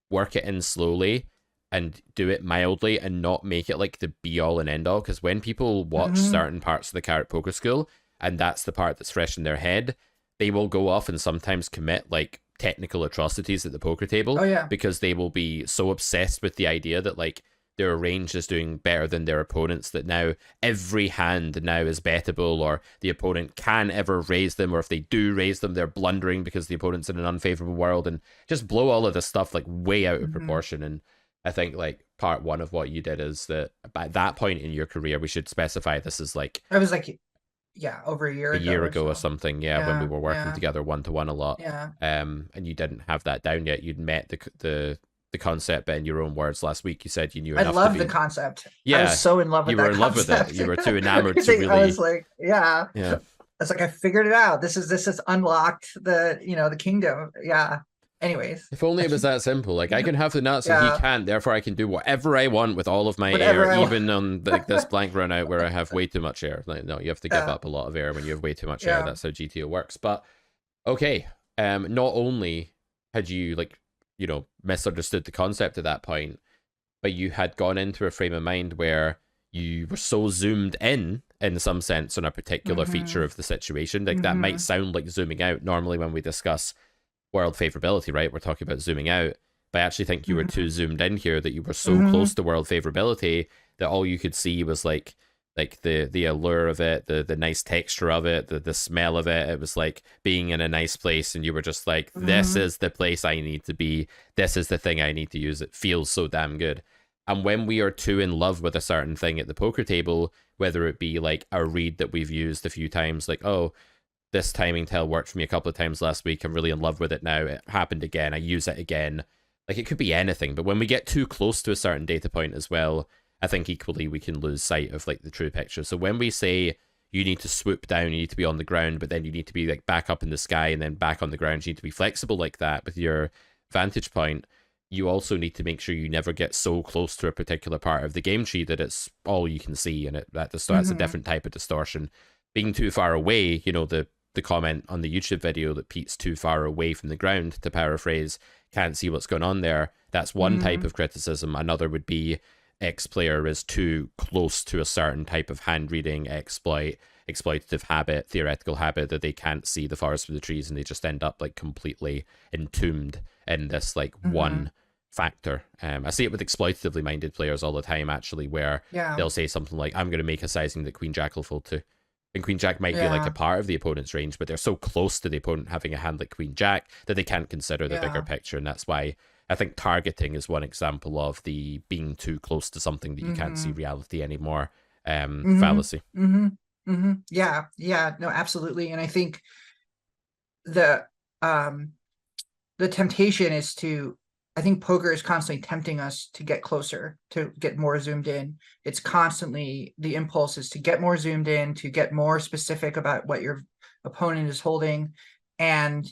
work it in slowly and do it mildly and not make it like the be all and end all. Because when people watch certain parts of the Carrot Poker School and that's the part that's fresh in their head, they will go off and sometimes commit like technical atrocities at the poker table because they will be so obsessed with the idea that like their range is doing better than their opponents, that now every hand now is bettable, or the opponent can ever raise them, or if they do raise them, they're blundering because the opponent's in an unfavorable world, and just blow all of this stuff like way out of proportion. And I think like part one of what you did is that at that point in your career, we should specify this is like, I was like, over a year ago or something, when we were working together one-to-one a lot. And you didn't have that down yet. You'd met the concept, but in your own words last week, you said you knew enough. I love the concept. I was so in love with that. You were in love with it. You were too enamored to really. I was like, I was like, I figured it out. This is unlocked the the kingdom. Anyways, if only it was that simple. Like, I can have the nuts and he can't, therefore I can do whatever I want with all of my air, even on like this blank run out where I have way too much air. Like, no, you have to give up a lot of air when you have way too much air. That's how GTO works. But okay, not only had you like misunderstood the concept at that point, but you had gone into a frame of mind where you were so zoomed in some sense on a particular feature of the situation. Like that might sound like zooming out normally when we discuss world favorability, right? We're talking about zooming out, but I actually think you were too zoomed in here, that you were so close to world favorability that all you could see was like the allure of it, the nice texture of it, the smell of it. It was like being in a nice place, and you were just like, this is the place I need to be. This is the thing I need to use. It feels so damn good. And when we are too in love with a certain thing at the poker table, whether it be like a read that we've used a few times, like, oh, this timing tell worked for me a couple of times last week, I'm really in love with it now, it happened again, I use it again. Like, it could be anything, but when we get too close to a certain data point as well, I think equally we can lose sight of like the true picture. So when we say you need to swoop down, you need to be on the ground, but then you need to be like back up in the sky and then back on the ground, you need to be flexible like that with your vantage point. You also need to make sure you never get so close to a particular part of the game tree that it's all you can see, and that's a different type of distortion. Being too far away, the comment on the YouTube video that Pete's too far away from the ground, to paraphrase, can't see what's going on there. That's one type of criticism. Another would be X player is too close to a certain type of hand reading, exploitative habit, theoretical habit, that they can't see the forest for the trees, and they just end up like completely entombed in this like one factor. I see it with exploitatively minded players all the time, actually, where they'll say something like, I'm going to make a sizing that Queen Jack will fold to. And Queen Jack might be like a part of the opponent's range, but they're so close to the opponent having a hand like Queen Jack that they can't consider the bigger picture. And that's why I think targeting is one example of the being too close to something that you can't see reality anymore fallacy. Yeah, no, absolutely. And I think the temptation is I think poker is constantly tempting us to get closer, to get more zoomed in. It's constantly, the impulse is to get more zoomed in, to get more specific about what your opponent is holding. And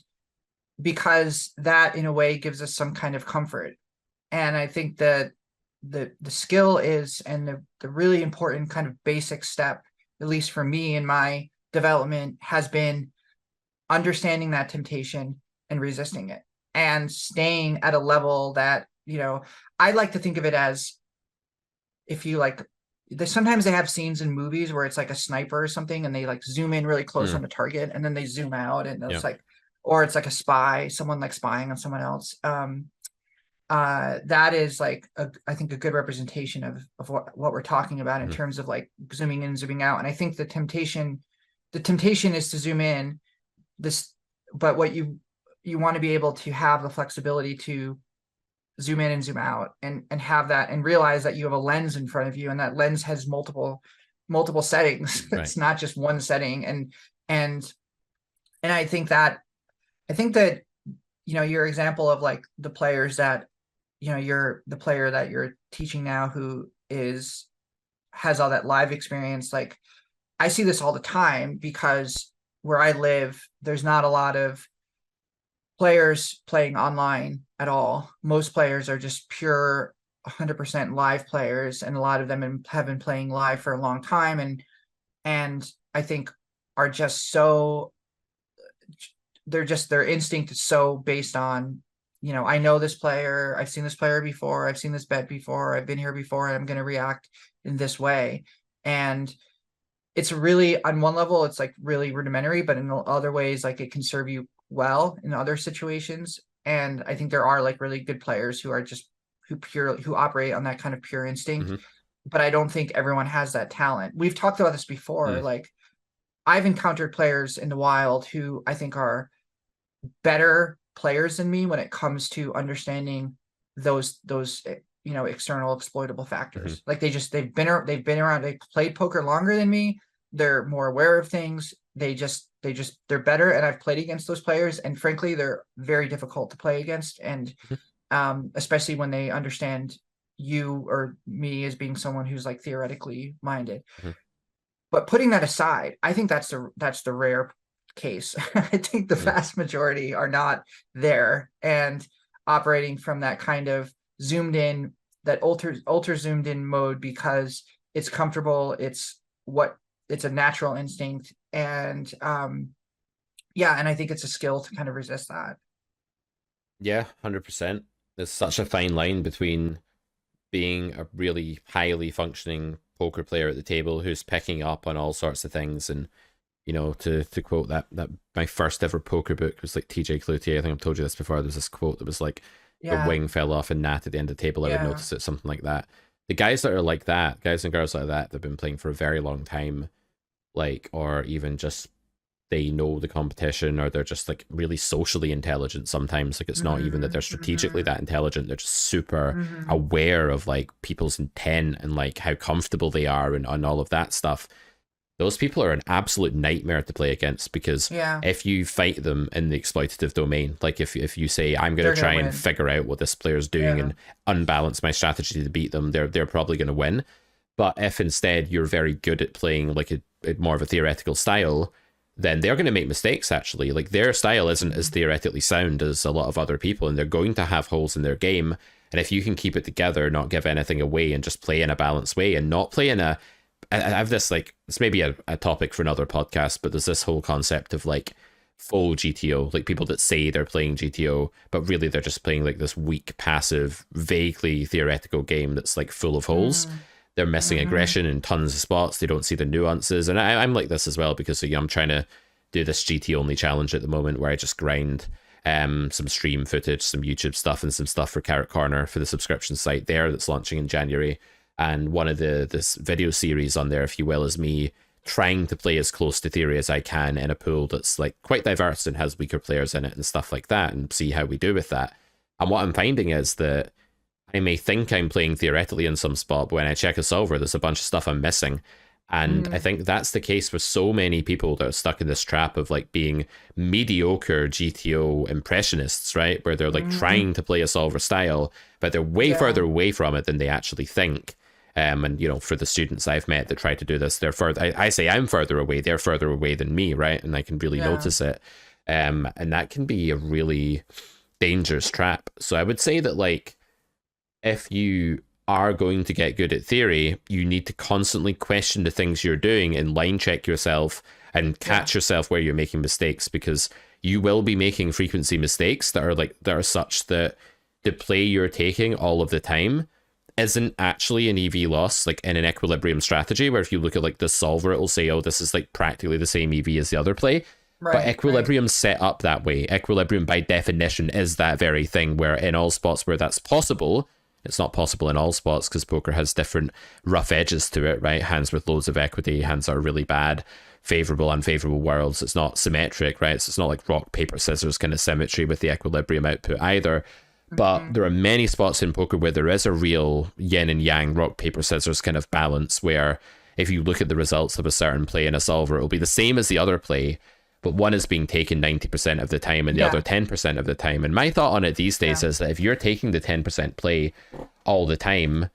because that in a way gives us some kind of comfort. And I think that the skill is, and the really important kind of basic step, at least for me in my development, has been understanding that temptation and resisting it, and staying at a level that, I like to think of it as if you like, sometimes they have scenes in movies where it's like a sniper or something, and they like zoom in really close on the target, and then they zoom out, and Yeah. it's like, or it's like a spy, someone like spying on someone else. That is like I think a good representation of what we're talking about in terms of like zooming in, zooming out. And I think the temptation is to zoom in this, but what you want to be able to have the flexibility to zoom in and zoom out, and have that, and realize that you have a lens in front of you, and that lens has multiple settings. Right. It's not just one setting. And I think that your example of like the players that you're the player that you're teaching now, who has all that live experience. Like, I see this all the time, because where I live, there's not a lot of players playing online at all. Most players are just pure 100% live players, and a lot of them have been playing live for a long time, and I think are just so, their instinct is so based on, I know this player, I've seen this player before, I've seen this bet before, I've been here before, and I'm going to react in this way. And it's really, on one level, it's like really rudimentary, but in other ways, like it can serve you well in other situations. And I think there are like really good players who are just who operate on that kind of pure instinct. But I don't think everyone has that talent. We've talked about this before. Like, I've encountered players in the wild who I think are better players than me when it comes to understanding those external exploitable factors. Like, they've been around, they played poker longer than me, they're more aware of things, they're better, and I've played against those players, and frankly they're very difficult to play against. And especially when they understand you or me as being someone who's like theoretically minded. But putting that aside, I think that's the rare case. I think the vast majority are not there, and operating from that kind of zoomed in, that ultra zoomed in mode, because it's comfortable, it's a natural instinct. And and I think it's a skill to kind of resist that. Yeah, 100%. There's such a fine line between being a really highly functioning poker player at the table who's picking up on all sorts of things. And to quote that my first ever poker book was like TJ Cloutier. I think I've told you this before. There was this quote that was like, the wing fell off a gnat at the end of the table, I would notice it, something like that. The guys that are like that, guys and girls like that have been playing for a very long time, like, or even just they know the competition, or they're just like really socially intelligent sometimes. Like, it's not even that they're strategically that intelligent, they're just super aware of like people's intent and like how comfortable they are, and all of that stuff. Those people are an absolute nightmare to play against, because if you fight them in the exploitative domain, like if you say, I'm going to try and figure out what this player's doing and unbalance my strategy to beat them, they're probably going to win. But if instead you're very good at playing like a more of a theoretical style, then they're going to make mistakes, actually. Like, their style isn't as theoretically sound as a lot of other people, and they're going to have holes in their game. And if you can keep it together, not give anything away, and just play in a balanced way, and not play in I have this, like, it's maybe a topic for another podcast, but there's this whole concept of like full GTO, like people that say they're playing GTO, but really they're just playing like this weak, passive, vaguely theoretical game that's like full of holes. They're missing aggression in tons of spots. They don't see the nuances. And I'm like this as well, because I'm trying to do this GT only challenge at the moment, where I just grind some stream footage, some YouTube stuff, and some stuff for Carrot Corner for the subscription site there that's launching in January. And one of this video series on there, if you will, is me trying to play as close to theory as I can in a pool that's like quite diverse and has weaker players in it and stuff like that, and see how we do with that. And what I'm finding is that I may think I'm playing theoretically in some spot, but when I check a solver, there's a bunch of stuff I'm missing. And I think that's the case with so many people that are stuck in this trap of like being mediocre GTO impressionists, right? Where they're like trying to play a solver style, but they're way further away from it than they actually think. And for the students I've met that try to do this, they're further. I say I'm further away, they're further away than me, right? And I can really notice it. And that can be a really dangerous trap. So I would say that, like, if you are going to get good at theory, you need to constantly question the things you're doing and line check yourself and catch yourself where you're making mistakes, because you will be making frequency mistakes that are such that the play you're taking all of the time isn't actually an EV loss, like in an equilibrium strategy, where if you look at like the solver, it'll say, oh, this is like practically the same EV as the other play. But equilibrium's set up that way. Equilibrium, by definition, is that very thing where in all spots where that's possible, it's not possible in all spots because poker has different rough edges to it, right? Hands with loads of equity, hands that are really bad, favorable, unfavorable worlds. It's not symmetric, right? So it's not like rock, paper, scissors kind of symmetry with the equilibrium output either. But there are many spots in poker where there is a real yin and yang, rock, paper, scissors kind of balance where if you look at the results of a certain play in a solver, it'll be the same as the other play, but one is being taken 90% of the time and the other 10% of the time. And my thought on it these days is that if you're taking the 10% play all the time,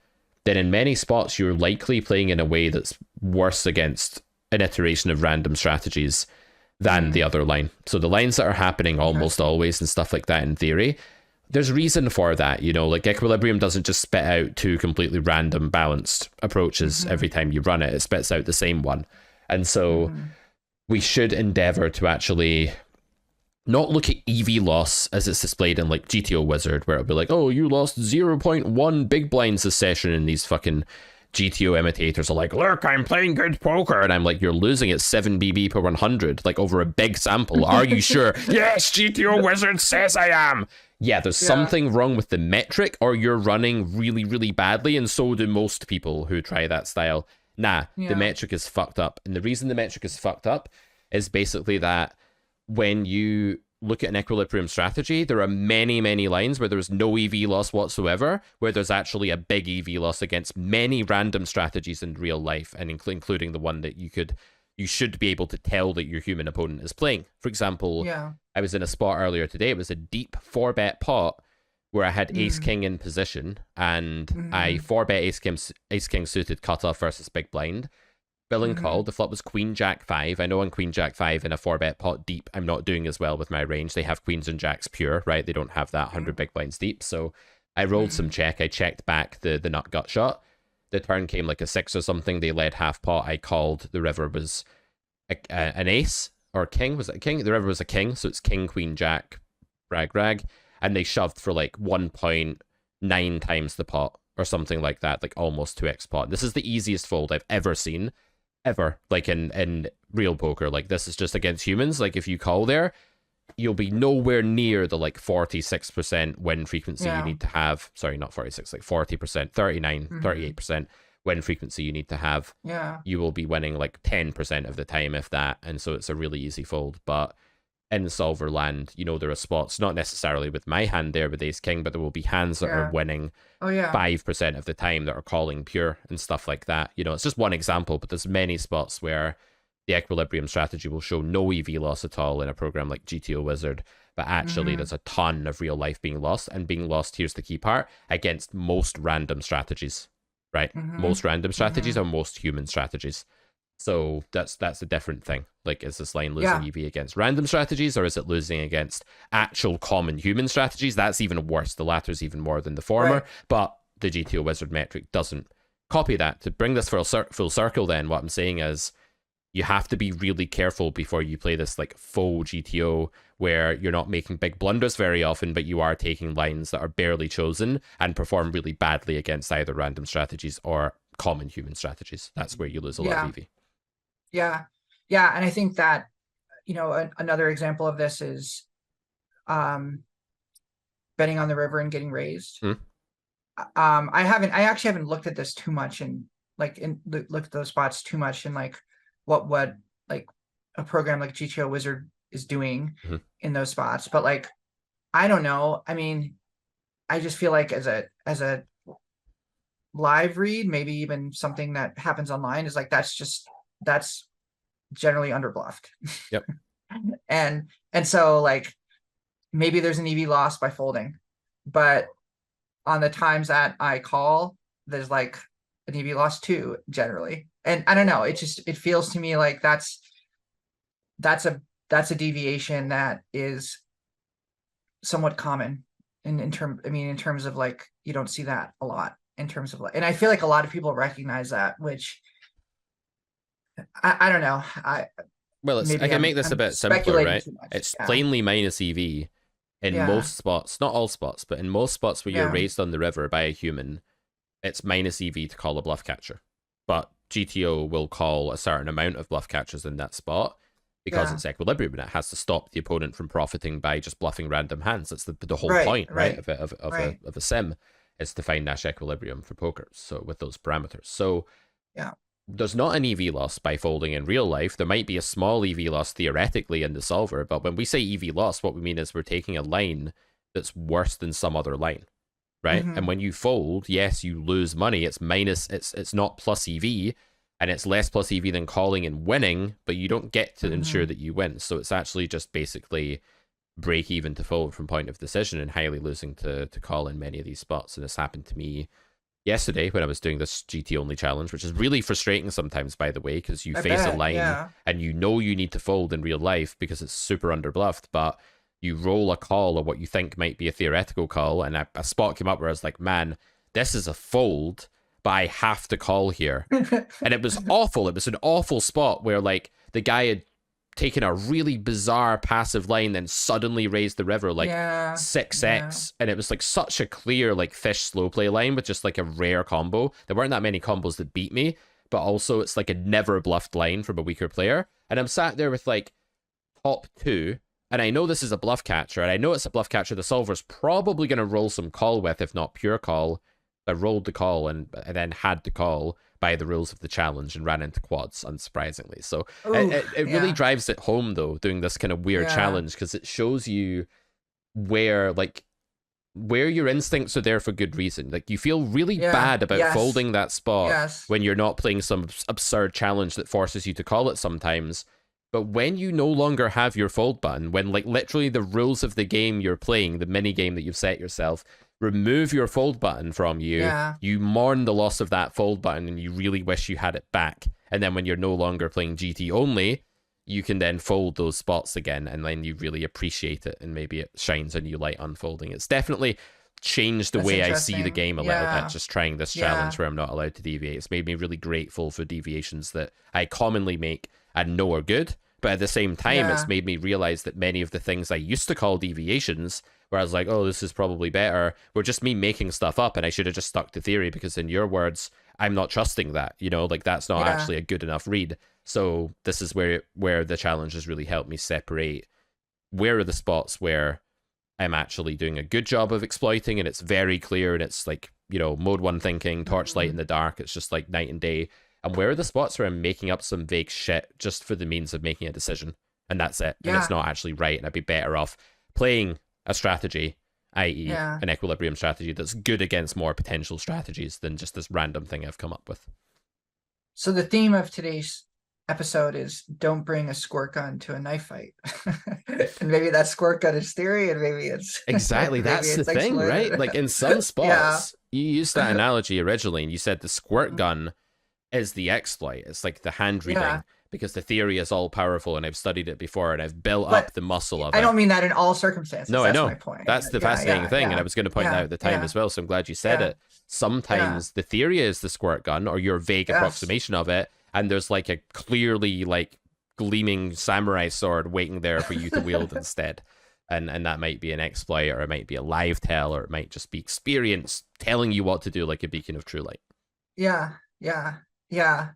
then in many spots you're likely playing in a way that's worse against an iteration of random strategies than the other line. So the lines that are happening almost always and stuff like that in theory, there's reason for that, you know, like equilibrium doesn't just spit out two completely random balanced approaches every time you run it. It spits out the same one. And so we should endeavor to actually not look at EV loss as it's displayed in like GTO Wizard, where it'll be like, oh, you lost 0.1 big blinds this session, and these fucking GTO imitators are like, look, I'm playing good poker, and I'm like, you're losing at 7 BB per 100, like over a big sample. Are you sure? Yes, GTO Wizard says I am. Yeah, there's something wrong with the metric, or you're running really, really badly, and so do most people who try that style. Nah, the metric is fucked up. And the reason the metric is fucked up is basically that when you look at an equilibrium strategy, there are many, many lines where there's no EV loss whatsoever, where there's actually a big EV loss against many random strategies in real life, and including the one that you should be able to tell that your human opponent is playing. For example, I was in a spot earlier today. It was a deep 4-bet pot where I had ace king in position, and I 4-bet ace king suited cutoff versus big blind. Billing called. The flop was queen jack 5. I know on queen jack 5 in a 4-bet pot deep, I'm not doing as well with my range. They have queens and jacks pure, right? They don't have that 100 big blinds deep. So I rolled some check. I checked back the nut gut shot. The turn came like a 6 or something. They led half pot. I called. The river was an ace or king. Was it a king? The river was a king. So it's king, queen, jack, rag. And they shoved for like 1.9 times the pot or something like that, like almost 2x pot. This is the easiest fold I've ever seen, ever, like in real poker. Like this is just against humans. Like if you call there, you'll be nowhere near the like 46% win frequency you need to have. Sorry, not 46, like 40%, 39, 38% win frequency you need to have. You will be winning like 10% of the time, if that. And so it's a really easy fold. But in solver land, you know, there are spots, not necessarily with my hand there with ace king, but there will be hands that are winning 5% of the time that are calling pure and stuff like that. You know, it's just one example, but there's many spots where the equilibrium strategy will show no EV loss at all in a program like GTO Wizard, but actually there's a ton of real life being lost, and being lost, here's the key part, against most random strategies, right? Most random strategies are most human strategies. So that's a different thing. Like, is this line losing EV against random strategies, or is it losing against actual common human strategies? That's even worse. The latter's even more than the former. But the GTO Wizard metric doesn't copy that. To bring this full circle, then, what I'm saying is you have to be really careful before you play this like faux GTO, where you're not making big blunders very often, but you are taking lines that are barely chosen and perform really badly against either random strategies or common human strategies. That's where you lose a lot of EV. Yeah. And I think that, you know, another example of this is betting on the river and getting raised. I actually haven't looked at this too much and looked at those spots too much and like what like a program like GTO Wizard is doing in those spots. But like, I don't know. I mean, I just feel like as a live read, maybe even something that happens online is like, that's generally underbluffed. Yep. and so like maybe there's an EV loss by folding, but on the times that I call, there's like an EV loss too, generally. And I don't know, it feels to me like that's a deviation that is somewhat common in terms of like, you don't see that a lot in terms of like, and I feel like a lot of people recognize that, which I don't know. I can make this a bit simpler, right? It's plainly minus EV in most spots, not all spots, but in most spots where you're raised on the river by a human. it's minus EV to call a bluff catcher. But GTO will call a certain amount of bluff catchers in that spot because Yeah. it's equilibrium and it has to stop the opponent from profiting by just bluffing random hands. That's the whole Right. point, right, Right. of a sim, is to find Nash equilibrium for poker. So with those parameters. So Yeah. there's not an EV loss by folding in real life. There might be a small EV loss theoretically in the solver, but when we say EV loss, what we mean is we're taking a line that's worse than some other line, right? Mm-hmm. And when you fold, yes, you lose money. It's minus. It's not plus EV, and it's less plus EV than calling and winning, but you don't get to ensure that you win. So it's actually just basically break even to fold from point of decision and highly losing to call in many of these spots. And this happened to me yesterday when I was doing this GT only challenge, which is really frustrating sometimes, by the way, because you I face a bet. line Yeah. and you know you need to fold in real life because it's super underbluffed, but you roll a call or what you think might be a theoretical call, and a spot came up where I was like, man, this is a fold, but I have to call here. And it was awful. It was an awful spot where like the guy had taken a really bizarre passive line, then suddenly raised the river like Yeah. 6x, Yeah. and it was like such a clear like fish slow play line with just like a rare combo. There weren't that many combos that beat me, but also it's like a never bluffed line from a weaker player. And I'm sat there with like top two, and I know this is a bluff catcher, and I know it's a bluff catcher the solver's probably going to roll some call with, if not pure call. I rolled the call and then had to call by the rules of the challenge and ran into quads, unsurprisingly. So it really Yeah. drives it home, though, doing this kind of weird Yeah. challenge, because it shows you where where your instincts are there for good reason. Like you feel really Yeah. bad about Yes. folding that spot Yes. when you're not playing some absurd challenge that forces you to call it sometimes. But when you no longer have your fold button, when like literally the rules of the game you're playing, the mini game that you've set yourself, remove your fold button from you, Yeah. you mourn the loss of that fold button and you really wish you had it back. And then when you're no longer playing GT only, you can then fold those spots again, and then you really appreciate it, and maybe it shines a new light unfolding. It's definitely changed the That's way I see the interesting. game a little bit, Yeah. just trying this Yeah. challenge where I'm not allowed to deviate. It's made me really grateful for deviations that I commonly make and know are good, but at the same time, Yeah. it's made me realize that many of the things I used to call deviations, where I was like, oh, this is probably better, were just me making stuff up, and I should have just stuck to theory, because in your words, I'm not trusting that, like that's not Yeah. actually a good enough read. So this is where the challenge has really helped me separate where are the spots where I'm actually doing a good job of exploiting, and it's very clear, and it's like, mode one thinking, torchlight in the dark, it's just like night and day. And where are the spots where I'm making up some vague shit just for the means of making a decision? And that's it. And Yeah. it's not actually right. And I'd be better off playing a strategy, i.e., Yeah. an equilibrium strategy that's good against more potential strategies than just this random thing I've come up with. So the theme of today's episode is don't bring a squirt gun to a knife fight. And maybe that squirt gun is theory, and maybe it's Exactly. maybe That's the it's thing, right? Like in some spots, you used that analogy originally, and you said the squirt gun is the exploit. It's like the hand reading, Yeah. because the theory is all powerful, and I've studied it before, and I've built But up the muscle of I it. don't mean that in all circumstances. No, I That's know. my point. That's the Yeah, fascinating yeah, thing, and yeah, I was going to point that yeah, out at the time yeah, as well, so I'm glad you said yeah, it. Sometimes the theory is the squirt gun, or your vague yes, approximation of it, and there's like a clearly like gleaming samurai sword waiting there for you to wield instead. And that might be an exploit, or it might be a live tell, or it might just be experience telling you what to do, like a beacon of true light. yeah, yeah, yeah.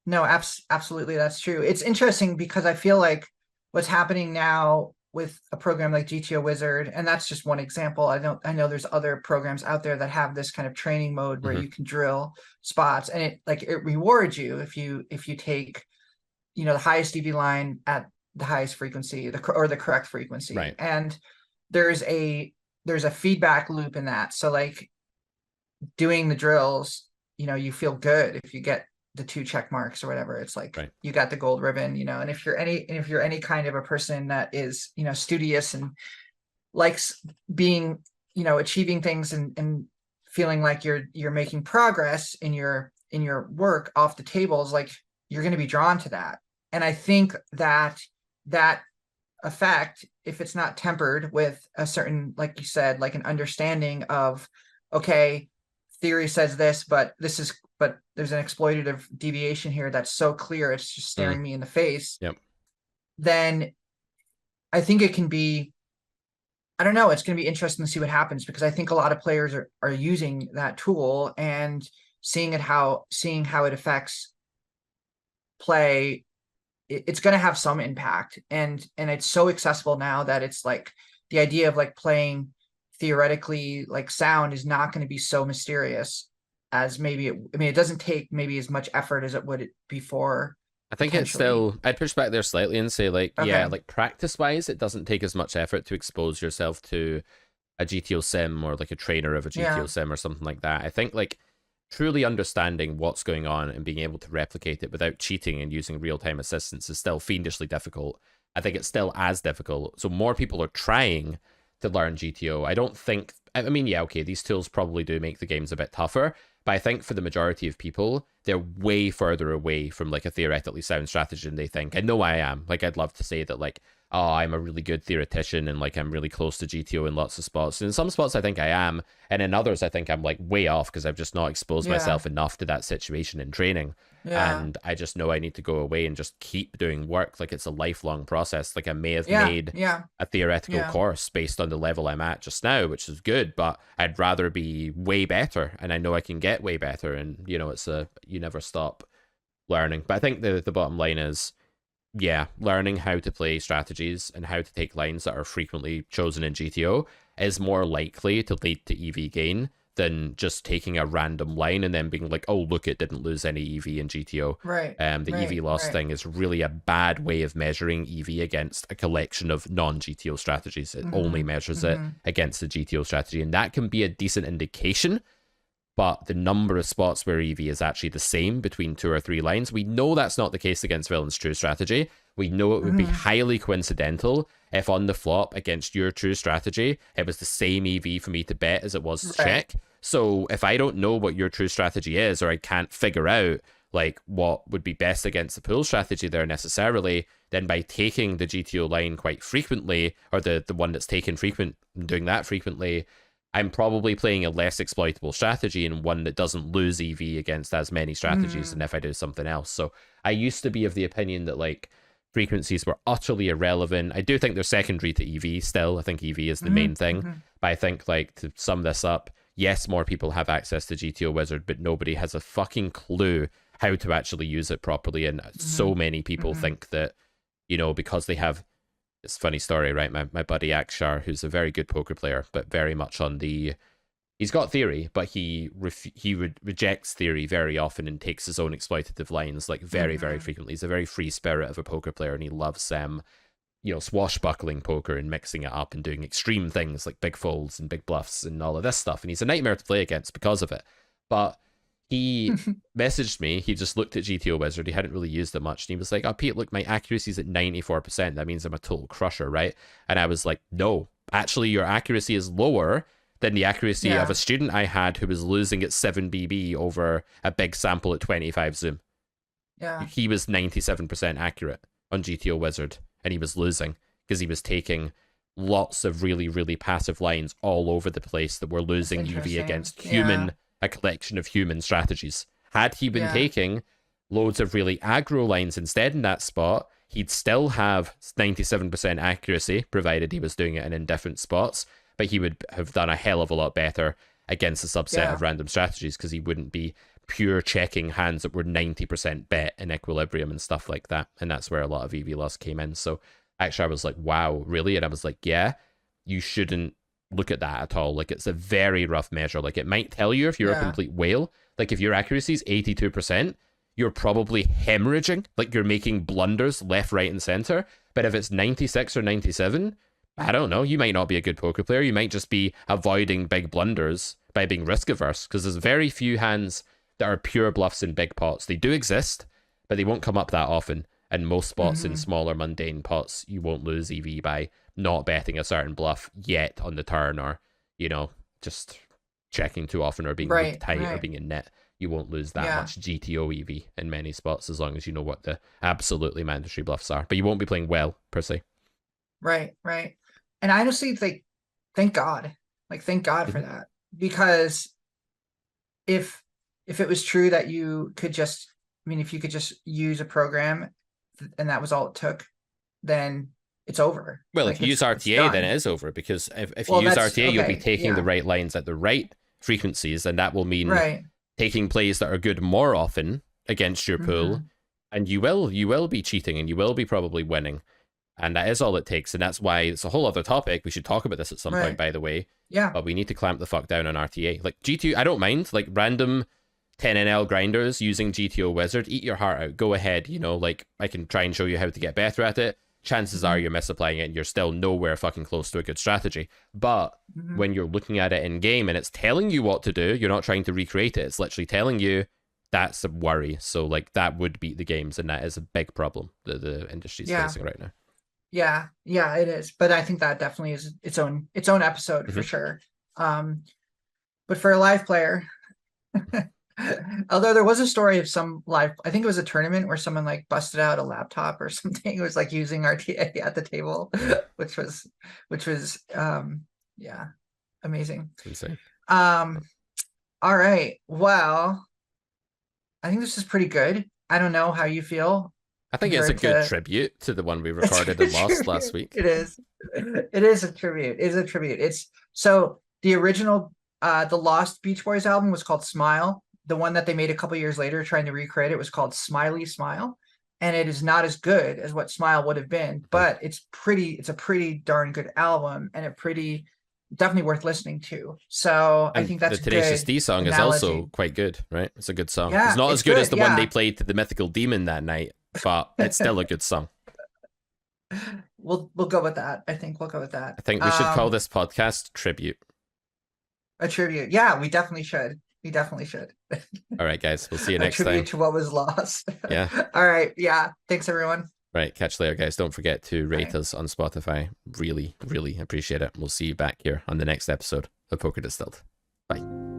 No, absolutely, that's true. It's interesting because I feel like what's happening now with a program like GTO Wizard, and that's just one example. I know there's other programs out there that have this kind of training mode where you can drill spots, and it rewards you if you take, the highest EV line at the highest frequency, or the correct frequency. Right. And there's a feedback loop in that. So like doing the drills, you feel good if you get the 2 check marks or whatever. It's like you got the gold ribbon, and if you're any kind of a person that is, studious and likes being, achieving things and feeling like you're making progress in your work off the tables, like you're going to be drawn to that. And I think that effect, if it's not tempered with a certain, like you said, like an understanding of, okay, theory says this, but there's an exploitative deviation here that's so clear, it's just staring me in the face. Yep. Then I think it can be I don't know. It's going to be interesting to see what happens, because I think a lot of players are using that tool and seeing how it affects play. It's going to have some impact, and it's so accessible now that it's like the idea of like playing theoretically like sound is not going to be so mysterious as maybe I mean, it doesn't take maybe as much effort as it would before, I think it's potentially. still, I'd push back there slightly and say, like, yeah, Okay. like practice wise, it doesn't take as much effort to expose yourself to a GTO sim or like a trainer of a GTO Yeah. sim or something like that. I think like truly understanding what's going on and being able to replicate it without cheating and using real time assistance is still fiendishly difficult. I think it's still as difficult. So more people are trying to learn GTO. I don't think, I mean, yeah, okay, these tools probably do make the games a bit tougher, but I think for the majority of people, they're way further away from like a theoretically sound strategy than they think. I know I am. Like, I'd love to say that, like, oh, I'm a really good theoretician and like I'm really close to GTO in lots of spots. And in some spots, I think I am. And in others, I think I'm like way off because I've just not exposed Yeah. myself enough to that situation in training. Yeah. And I just know I need to go away and just keep doing work. Like, it's a lifelong process. Like, I may have Yeah. made Yeah. a theoretical Yeah. course based on the level I'm at just now, which is good, but I'd rather be way better. And I know I can get way better. And, you know, you never stop learning. But I think the bottom line is, yeah, learning how to play strategies and how to take lines that are frequently chosen in GTO is more likely to lead to EV gain than just taking a random line and then being like, oh, look, it didn't lose any EV in GTO. Right. The EV Right. loss Right. thing is really a bad way of measuring EV against a collection of non-GTO strategies. It only Mm-hmm. measures it Mm-hmm. against the GTO strategy, and that can be a decent indication, but the number of spots where EV is actually the same between 2 or 3 lines, we know that's not the case against Villain's true strategy. We know it would be Mm-hmm. highly coincidental if on the flop against your true strategy, it was the same EV for me to bet as it was to Right. check. So if I don't know what your true strategy is, or I can't figure out like what would be best against the pool strategy there necessarily, then by taking the GTO line quite frequently, or the one that's taken frequent, doing that frequently, I'm probably playing a less exploitable strategy and one that doesn't lose EV against as many strategies than Mm-hmm. if I do something else. So I used to be of the opinion that like frequencies were utterly irrelevant. I do think they're secondary to EV still. I think EV is the Mm-hmm. main thing. Mm-hmm. But I think, like, to sum this up, yes, more people have access to GTO Wizard, but nobody has a fucking clue how to actually use it properly. And Mm-hmm. so many people Mm-hmm. think that, you know, because they have, it's a funny story, right? My buddy Akshar, who's a very good poker player, but very much on the, he's got theory, but rejects theory very often and takes his own exploitative lines like very Mm-hmm. frequently. He's a very free spirit of a poker player, and he loves you know, swashbuckling poker and mixing it up and doing extreme things like big folds and big bluffs and all of this stuff. And he's a nightmare to play against because of it. But he messaged me. He just looked at GTO Wizard. He hadn't really used it much. And he was like, oh, Pete, look, my accuracy's at 94%. That means I'm a total crusher, right? And I was like, no, actually, your accuracy is lower than the accuracy of a Yeah. student I had who was losing at 7 BB over a big sample at 25 Zoom. Yeah. He was 97% accurate on GTO Wizard, and he was losing because he was taking lots of really passive lines all over the place that were That's losing EV interesting. against Yeah. a collection of human strategies. Had he been Yeah. taking loads of really aggro lines instead in that spot, he'd still have 97% accuracy, provided he was doing it in indifferent spots, but he would have done a hell of a lot better against a subset of Yeah. random strategies because he wouldn't be pure checking hands that were 90% bet in equilibrium and stuff like that. And that's where a lot of EV loss came in. So actually, I was like, wow, really? And I was like, yeah, you shouldn't look at that at all. Like, it's a very rough measure. Like, it might tell you if you're a Yeah. complete whale. Like, if your accuracy is 82%, you're probably hemorrhaging. Like, you're making blunders left, right, and center. But if it's 96 or 97, I don't know. You might not be a good poker player. You might just be avoiding big blunders by being risk averse because there's very few hands that are pure bluffs in big pots. They do exist, but they won't come up that often. And most spots in Mm-hmm. smaller mundane pots, you won't lose EV by not betting a certain bluff yet on the turn, or, you know, just checking too often or being weak Right. tight or Right. being in net. You won't lose that Yeah. much GTO EV in many spots as long as you know what the absolutely mandatory bluffs are. But you won't be playing well per se. Right. Right. And I honestly think, thank God, like, thank God for Mhm. that, because if it was true that you could just, I mean, if you could just use a program and that was all it took, then it's over. Well, Like if you use it's RTA, then done. it is over, because if you Well, use that's RTA, you'll be okay. taking the Yeah. right lines at the right frequencies, and that will mean Right. taking plays that are good more often against your pool, Hmm. and you will be cheating, and you will be probably winning, and that is all it takes. And that's why it's a whole other topic. We should talk about this at some point, Right. by the way. Yeah. But we need to clamp the fuck down on RTA. Like GTO, I don't mind. Like random 10NL grinders using GTO Wizard, eat your heart out. Go ahead. You know, like I can try and show you how to get better at it. Chances are you're misapplying it and you're still nowhere fucking close to a good strategy. But Hmm. when you're looking at it in game and it's telling you what to do, you're not trying to recreate it. It's literally telling you. That's a worry. So like that would beat the games, and that is a big problem that the industry's Yeah. facing right now. Yeah. Yeah, it is. But I think that definitely is its own episode for sure. But for a live player, although there was a story of some live, I think it was a tournament where someone like busted out a laptop or something. It was like using RTA at the table, which was yeah, amazing. It's insane. All right. Well, I think this is pretty good. I don't know how you feel. I think it's a good tribute to the one we recorded and lost last week. It is. It is a tribute. It is a tribute. It's so the original the Lost Beach Boys album was called Smile. The one that they made a couple years later trying to recreate it was called Smiley Smile. And it is not as good as what Smile would have been, but it's a pretty darn good album, and definitely worth listening to. So I think that's the Tenacious D song analogy. is also quite good, right? It's a good song. Yeah, it's not as good as the yeah. one they played to the Mythical Demon that night, but it's still a good song. We'll go with that. I think we'll go with that. I think we should call this podcast Tribute. A tribute. Yeah, we definitely should. We definitely should. All right, guys. We'll see you next time. A tribute to what was lost. Yeah. All right. Yeah. Thanks, everyone. Right. Catch you later, guys. Don't forget to rate us on Spotify. Really, really appreciate it. We'll see you back here on the next episode of Poker Distilled. Bye.